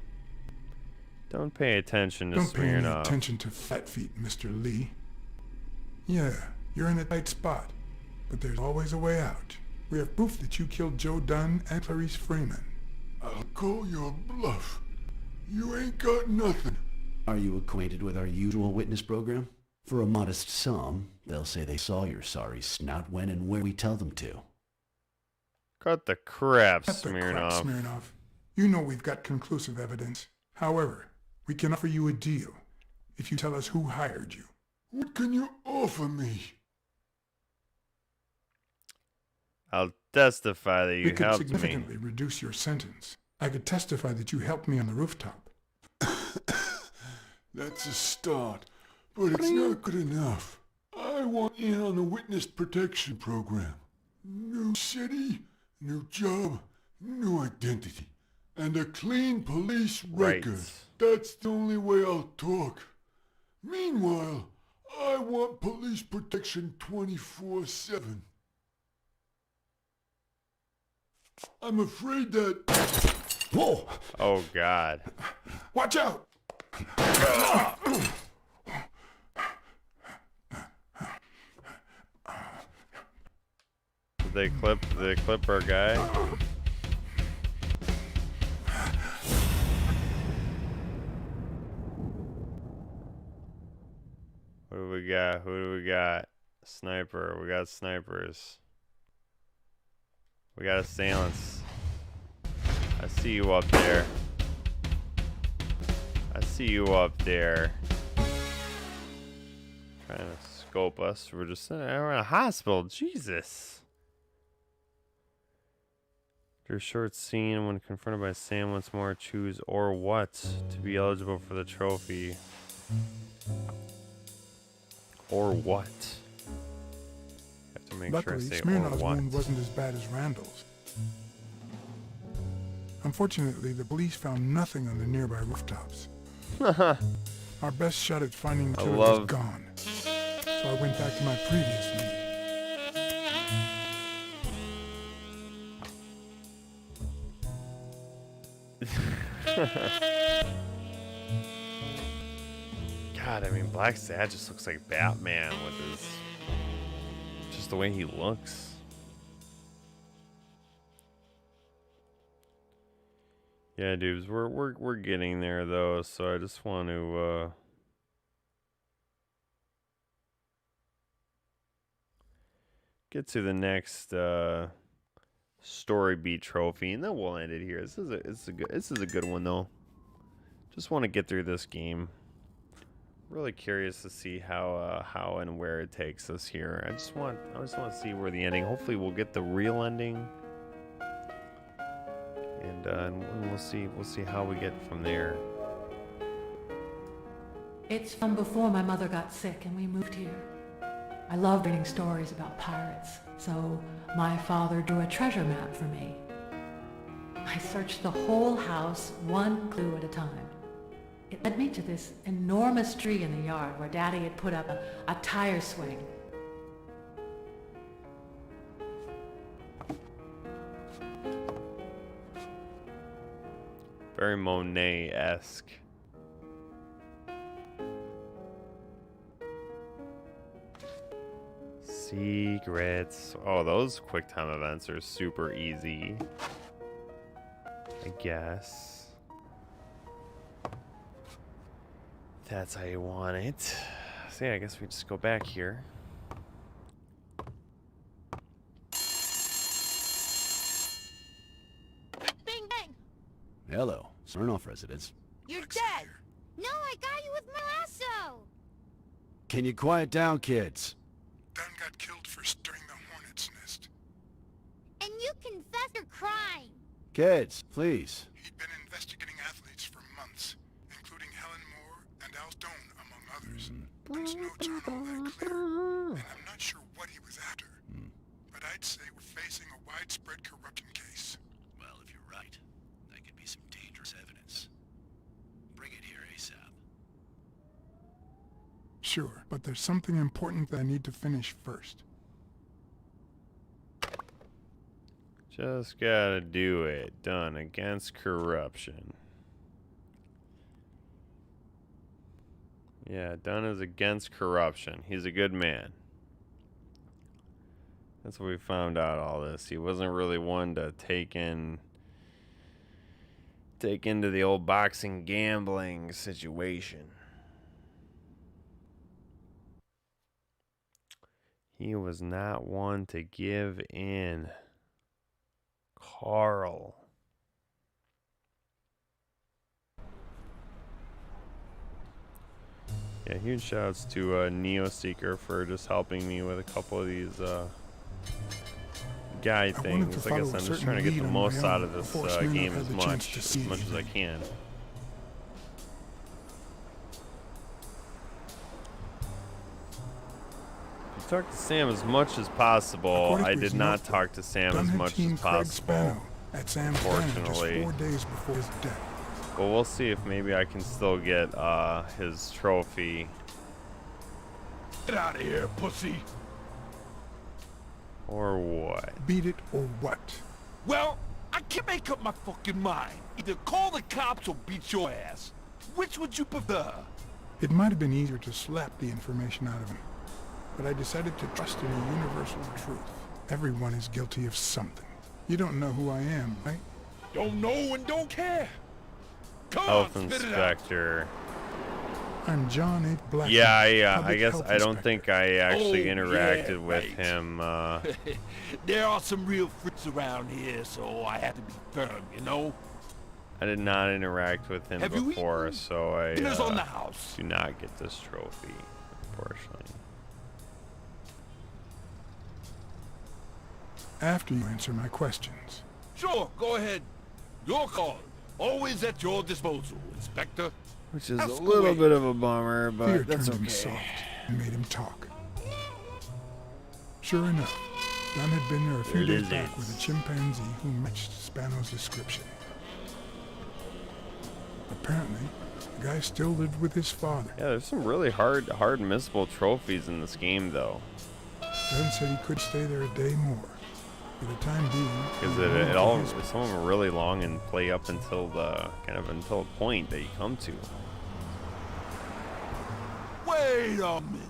Don't pay attention to Don't pay any Smirnoff. attention to Fat Feet, Mr. Lee. Yeah, you're in a tight spot, but there's always a way out. We have proof that you killed Joe Dunn and Clarice Freeman. I'll call your bluff. You ain't got nothing. Are you acquainted with our usual witness program? For a modest sum, they'll say they saw your sorry snout when and where we tell them to. Cut the crap, Cut the crap, Smirnoff. Smirnoff. You know we've got conclusive evidence. However, we can offer you a deal if you tell us who hired you. What can you offer me? I'll testify that you It could helped me. significantly reduce your sentence. I could testify that you helped me on the rooftop. That's a start, but it's not good enough. I want in on the witness protection program. New city, new job, new identity, and a clean police record. Right. That's the only way I'll talk. Meanwhile, I want police protection 24/7. I'm afraid that... Whoa! Oh God. Watch out! Did they clip our guy? What do we got? Who do we got? Sniper. We got snipers. We got assailants. I see you up there. I see you up there. Trying to scope us. We're in a hospital. Jesus. After a short scene, when confronted by Sam once more, choose or what to be eligible for the trophy. Or what? Have to make Luckily, sure I say or Smirnov's what. wound wasn't as bad as Randall's. Unfortunately, the police found nothing on the nearby rooftops. Our best shot at finding the killer was gone. So I went back to my previous lead. God, I mean, Blacksad just looks like Batman with his... just the way he looks. Yeah, dudes, we're getting there though, so I just want to get to the next story beat trophy, and then we'll end it here. This is a good one though. Just want to get through this game. Really curious to see how and where it takes us here. I just want to see where the ending. Hopefully, we'll get the real ending. And we'll see how we get from there. It's from before my mother got sick and we moved here. I love reading stories about pirates, so my father drew a treasure map for me. I searched the whole house, one clue at a time. It led me to this enormous tree in the yard where Daddy had put up a tire swing. Very Monet-esque. Secrets. Oh, those QuickTime events are super easy, I guess. That's how you want it. So yeah, I guess we just go back here. Bang, bang. Hello, Smirnoff residence. You're dead. No, I got you with my lasso. Can you quiet down, kids? Dunn got killed for stirring the hornet's nest. And you confessed your crime. Kids, please. He'd been investigating athletes for months, including Helen Moore and Al Stone, among others. Dunn's notes aren't all that clear, and I'm not sure what he was after. But I'd say we're facing a widespread corruption case. Well, if you're right, that could be some dangerous evidence. Bring it here ASAP. Sure, but there's something important that I need to finish first. Just gotta do it. Done against corruption. Yeah, Dunn is against corruption. He's a good man. That's what we found out all this. He wasn't really one to take into the old boxing gambling situation. He was not one to give in. Carl. Yeah, huge shoutouts to Neo Seeker for just helping me with a couple of these guide things. Like I said, I'm just trying to get the most out of this game as much as I can. Talk to Sam as much as possible. I did not talk to Sam as much as possible, unfortunately. 4 days before his death. But we'll see if maybe I can still get his trophy. Get out of here, pussy. Or what? Beat it or what? Well, I can't make up my fucking mind. Either call the cops or beat your ass. Which would you prefer? It might have been easier to slap the information out of him. But I decided to trust in a universal truth. Everyone is guilty of something. You don't know who I am, right? Don't know and don't care. Come Health on, spit Inspector. I'm John H. Blacksad. Yeah, I guess Health I don't Inspector. think I actually interacted with right. him. There are some real freaks around here, so I had to be firm, you know? I did not interact with him Have you before, eaten? so I Dinner's on the house. do not get this trophy, unfortunately. After you answer my questions. Sure, go ahead. Your call. Always at your disposal, Inspector. Which is Ask a little away. bit of a bummer, but Fear that's turned him okay. soft and made him talk. Sure enough, Dunn had been there a few days back with a chimpanzee who matched Spano's description. Apparently, the guy still lived with his father. Yeah, there's some really hard missable trophies in this game, though. Dunn said he could stay there a day more. For the time being, Because it all, some of them are really long and play up until the until a point that you come to. Wait a minute.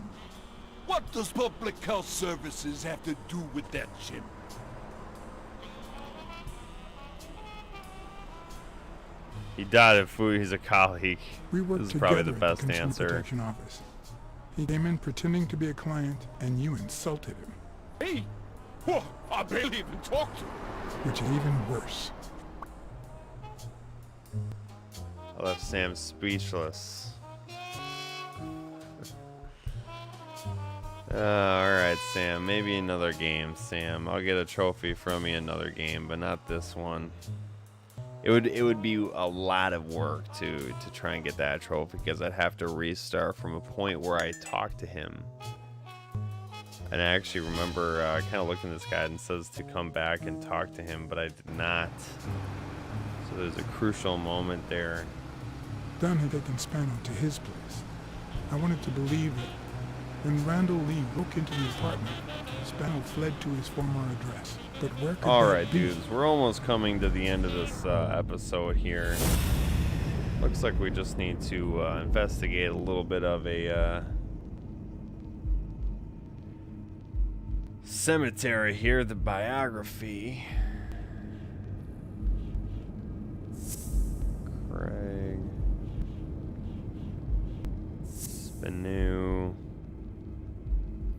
What does Public Health Services have to do with that chimp? He died of food. He's a colleague. we worked This is together probably the at best Consumer answer. Protection Office. He came in pretending to be a client, and you insulted him, Hey, whoa, I barely even talked to him. which is even worse. I left Sam speechless. Alright, Sam. Maybe another game, Sam. I'll get a trophy from you another game, but not this one. It would be a lot of work to try and get that trophy, because I'd have to restart from a point where I talked to him. And I actually remember kind of looking at this guy and says to come back and talk to him, but I did not. So there's a crucial moment there. Dunn had taken Spano to his place. I wanted to believe that when Randall Lee broke into the apartment, Spano fled to his former address. But where could All that right, be? dudes, we're almost coming to the end of this episode here. Looks like we just need to investigate a little bit of a cemetery here, the biography. Craig. Spinu.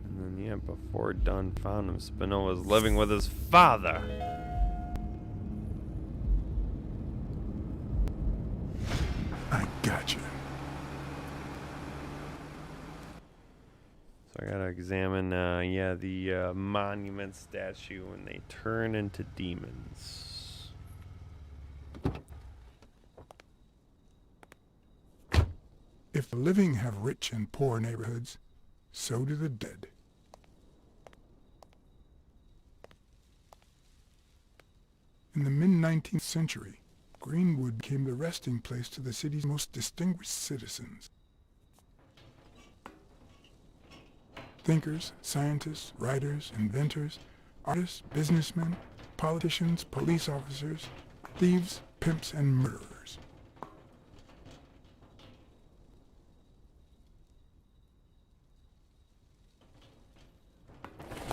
And then, yeah, before Dunn found him, Spinu was living with his father. I gotcha. So I gotta examine, yeah, the monument statue when they turn into demons. If the living have rich and poor neighborhoods, so do the dead. In the mid-19th century, Greenwood became the resting place to the city's most distinguished citizens. Thinkers, scientists, writers, inventors, artists, businessmen, politicians, police officers, thieves, pimps, and murderers.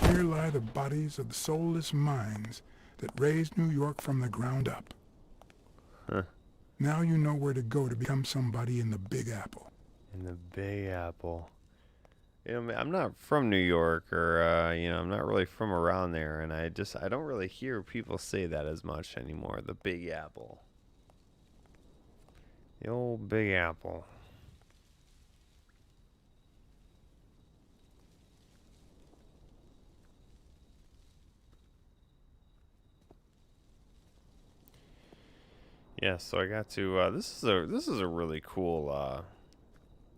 Here lie the bodies of the soulless minds that raised New York from the ground up. Huh. Now you know where to go to become somebody in the Big Apple. In the Big Apple. You know, I'm not from New York, or, you know, I'm not really from around there, and I don't really hear people say that as much anymore, the Big Apple. The old Big Apple. Yeah, so I got to, this is a really cool,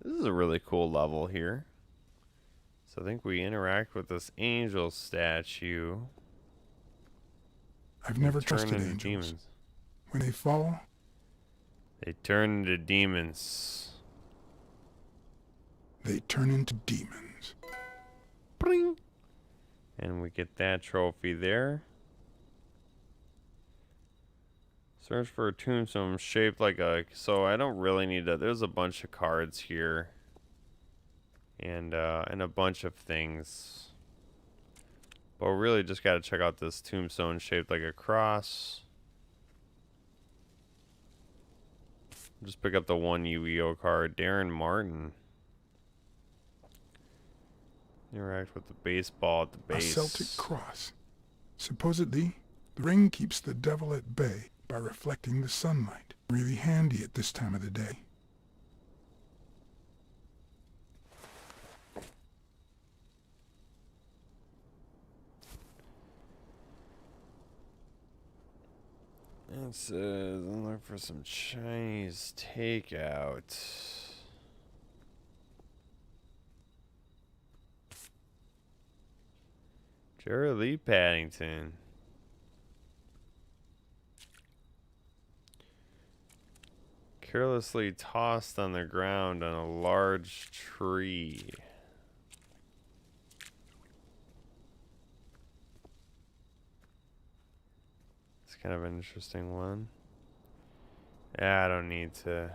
this is a really cool level here. So I think we interact with this angel statue. I've never trusted angels. Demons. When they fall, they turn into demons. They turn into demons. Bring. And we get that trophy there. Search for a tombstone shaped like a... So I don't really need to... There's a bunch of cards here. And a bunch of things. But we really just got to check out this tombstone shaped like a cross. Just pick up the one Yu-Gi-Oh card. Darren Martin. Interact with the baseball at the base. A Celtic cross. Supposedly, the ring keeps the devil at bay by reflecting the sunlight. Really handy at this time of the day. It says, I'm looking for some Chinese takeout. Jerry Lee Paddington. Carelessly tossed on the ground on a large tree. It's kind of an interesting one. Yeah, I don't need to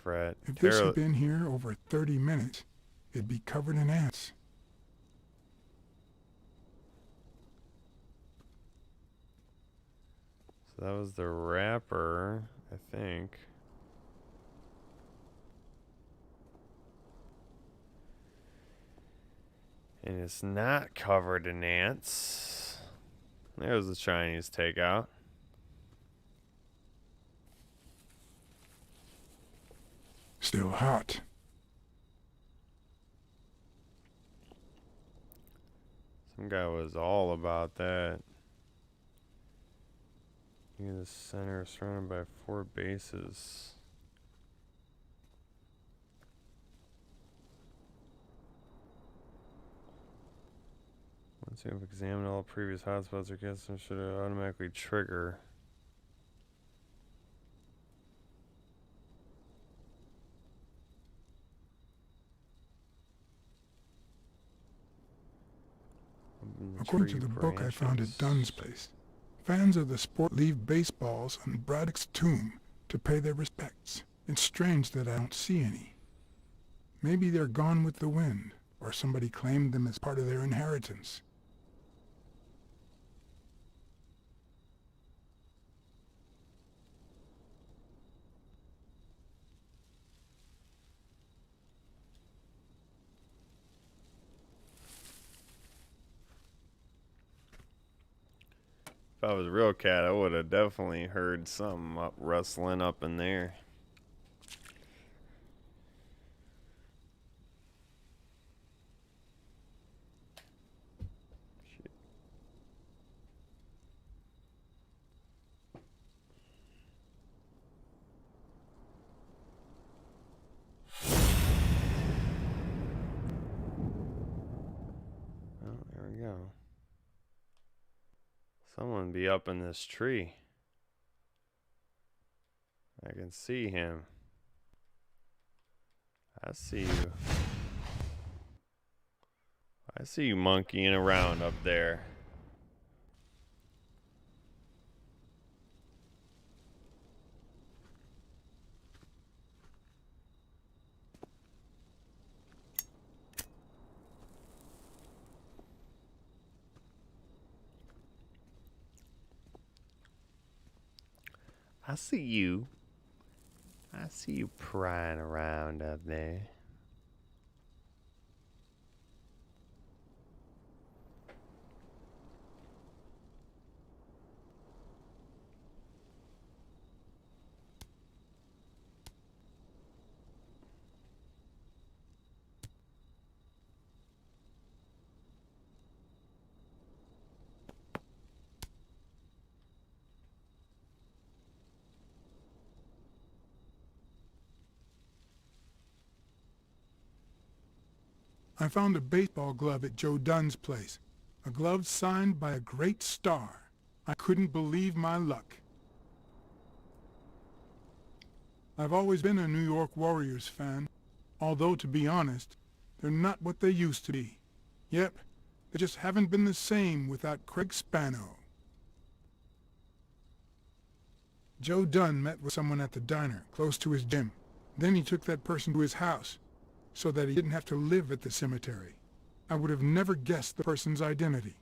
fret. If this had been here over 30 minutes, it'd be covered in ants. So that was the wrapper, I think. And it's not covered in ants. There's the Chinese takeout. Still hot. Some guy was all about that. Near the center, surrounded by 4 bases. Once you have examined all previous hotspots or guests, should automatically trigger. According to the book I found at Dunn's place, fans of the sport leave baseballs on Braddock's tomb to pay their respects. It's strange that I don't see any. Maybe they're gone with the wind, or somebody claimed them as part of their inheritance. If I was a real cat, I would have definitely heard something rustling up in there. Shit. Oh, there we go. Someone be up in this tree. I can see him. I see you. I see you monkeying around up there. I see you. I see you prying around up there. I found a baseball glove at Joe Dunn's place. A glove signed by a great star. I couldn't believe my luck. I've always been a New York Warriors fan, although to be honest, they're not what they used to be. Yep, they just haven't been the same without Craig Spano. Joe Dunn met with someone at the diner, close to his gym. Then he took that person to his house, so that he didn't have to live at the cemetery. I would have never guessed the person's identity.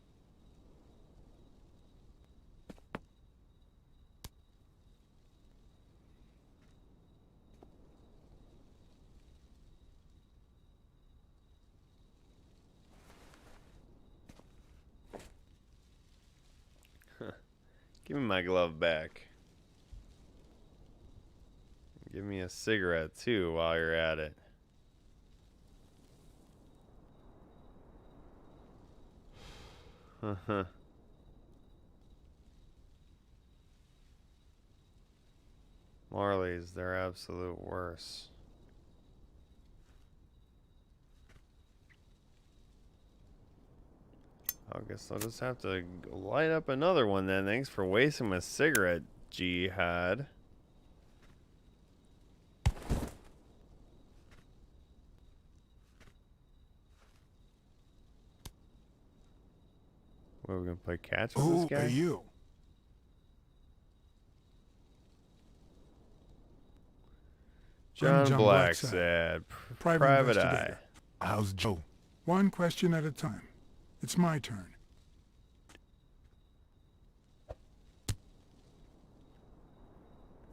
Give me my glove back. Give me a cigarette too while you're at it. Marley's their absolute worst. I guess I'll just have to light up another one then. Thanks for wasting my cigarette, Jihad. What, we're gonna play catch with this guy? Who are you? John I'm Blacksad, Private Eye. How's Joe? One question at a time. It's my turn.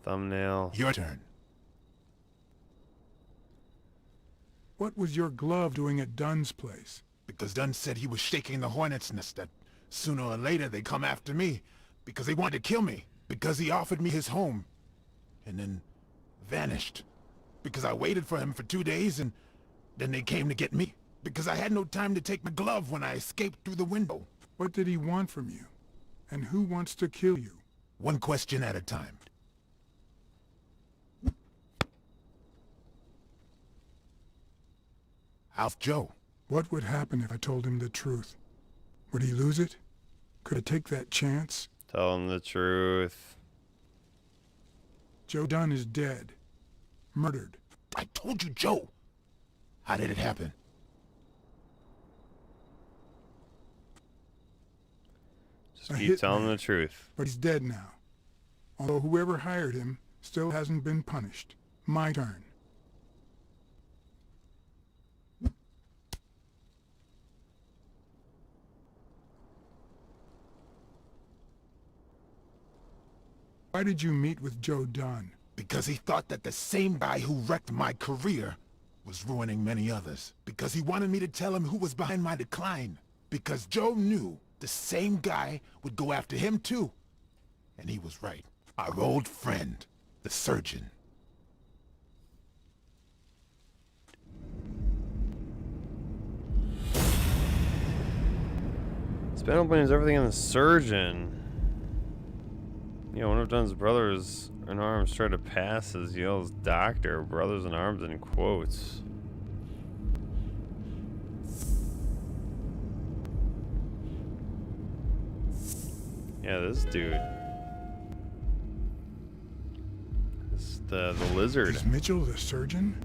Thumbnail. Your turn. What was your glove doing at Dunn's place? Because Dunn said he was shaking the hornet's nest, that sooner or later they'd come after me. Because they wanted to kill me. Because he offered me his home. And then vanished. Because I waited for him for 2 days and then they came to get me. Because I had no time to take my glove when I escaped through the window. What did he want from you? And who wants to kill you? One question at a time. How's Joe? What would happen if I told him the truth? Would he lose it? Could I take that chance? Tell him the truth. Joe Dunn is dead. Murdered. I told you, Joe. How did it happen? Just keep telling the truth. But he's dead now. Although whoever hired him still hasn't been punished. My turn. Why did you meet with Joe Dunn? Because he thought that the same guy who wrecked my career was ruining many others. Because he wanted me to tell him who was behind my decline. Because Joe knew the same guy would go after him too. And he was right. Our old friend, the surgeon. Spinal blames everything on the surgeon. Yeah, one of Dunn's brothers in arms tried to pass as yells doctor. Brothers in arms in quotes. Yeah, this dude. This the lizard. Is Mitchell the surgeon?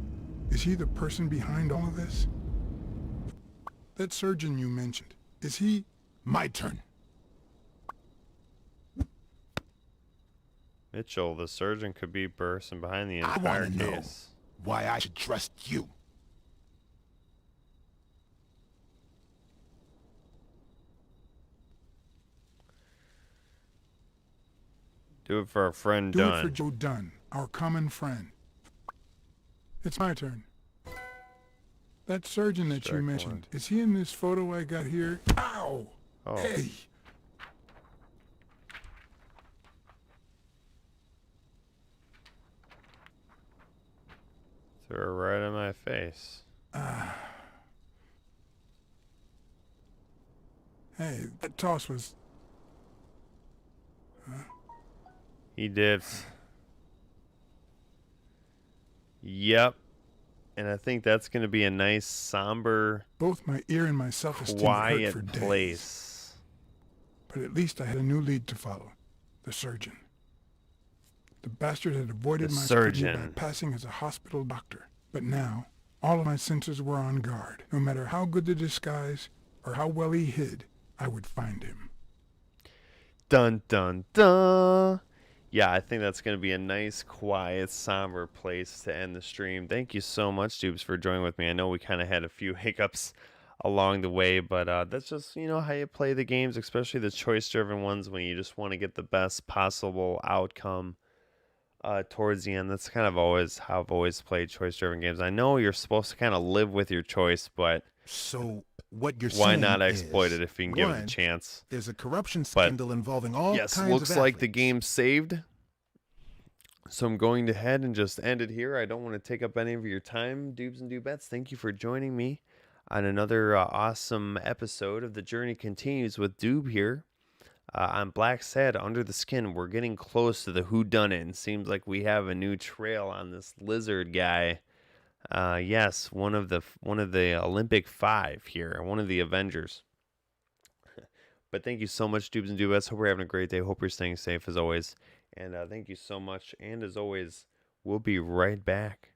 Is he the person behind all of this? That surgeon you mentioned, is he... My turn. Mitchell, the surgeon, could be person behind the I entire want to know case. why I should trust you. Do it for our friend Do Dunn. it for Joe Dunn, our common friend. It's my turn. That surgeon that you mentioned, is he in this photo I got here? Ow! Oh. Hey! Threw her right in my face. Hey, that toss was... He dips. Yep. And I think that's going to be a nice, somber, Both my ear and my self-esteem hurt for quiet days. place. But at least I had a new lead to follow. The surgeon. The bastard had avoided The my scrutiny surgeon. by passing as a hospital doctor. But now, all of my senses were on guard. No matter how good the disguise, or how well he hid, I would find him. Dun, dun, dun. Yeah, I think that's going to be a nice, quiet, somber place to end the stream. Thank you so much, Doobs, for joining with me. I know we kind of had a few hiccups along the way, but that's just, you know, how you play the games, especially the choice-driven ones when you just want to get the best possible outcome towards the end. That's kind of always how I've always played choice-driven games. I know you're supposed to kind of live with your choice, but So what you're why saying not is, exploit it if you can give it a one, chance? There's a corruption scandal involving all Yes, kinds looks of like the athletes. game's saved. So I'm going to head and just end it here. I don't want to take up any of your time, Doobs and Doobettes. Thank you for joining me on another awesome episode of The Journey Continues with Doob here. On Blacksad, Under the Skin, we're getting close to the WHODUNNIT, and seems like we have a new trail on this lizard guy. Yes, one of the Olympic 5 here, one of the Avengers. But thank you so much, Doobs and Doobettes. Hope you're having a great day. Hope you're staying safe as always. And thank you so much. And as always, we'll be right back.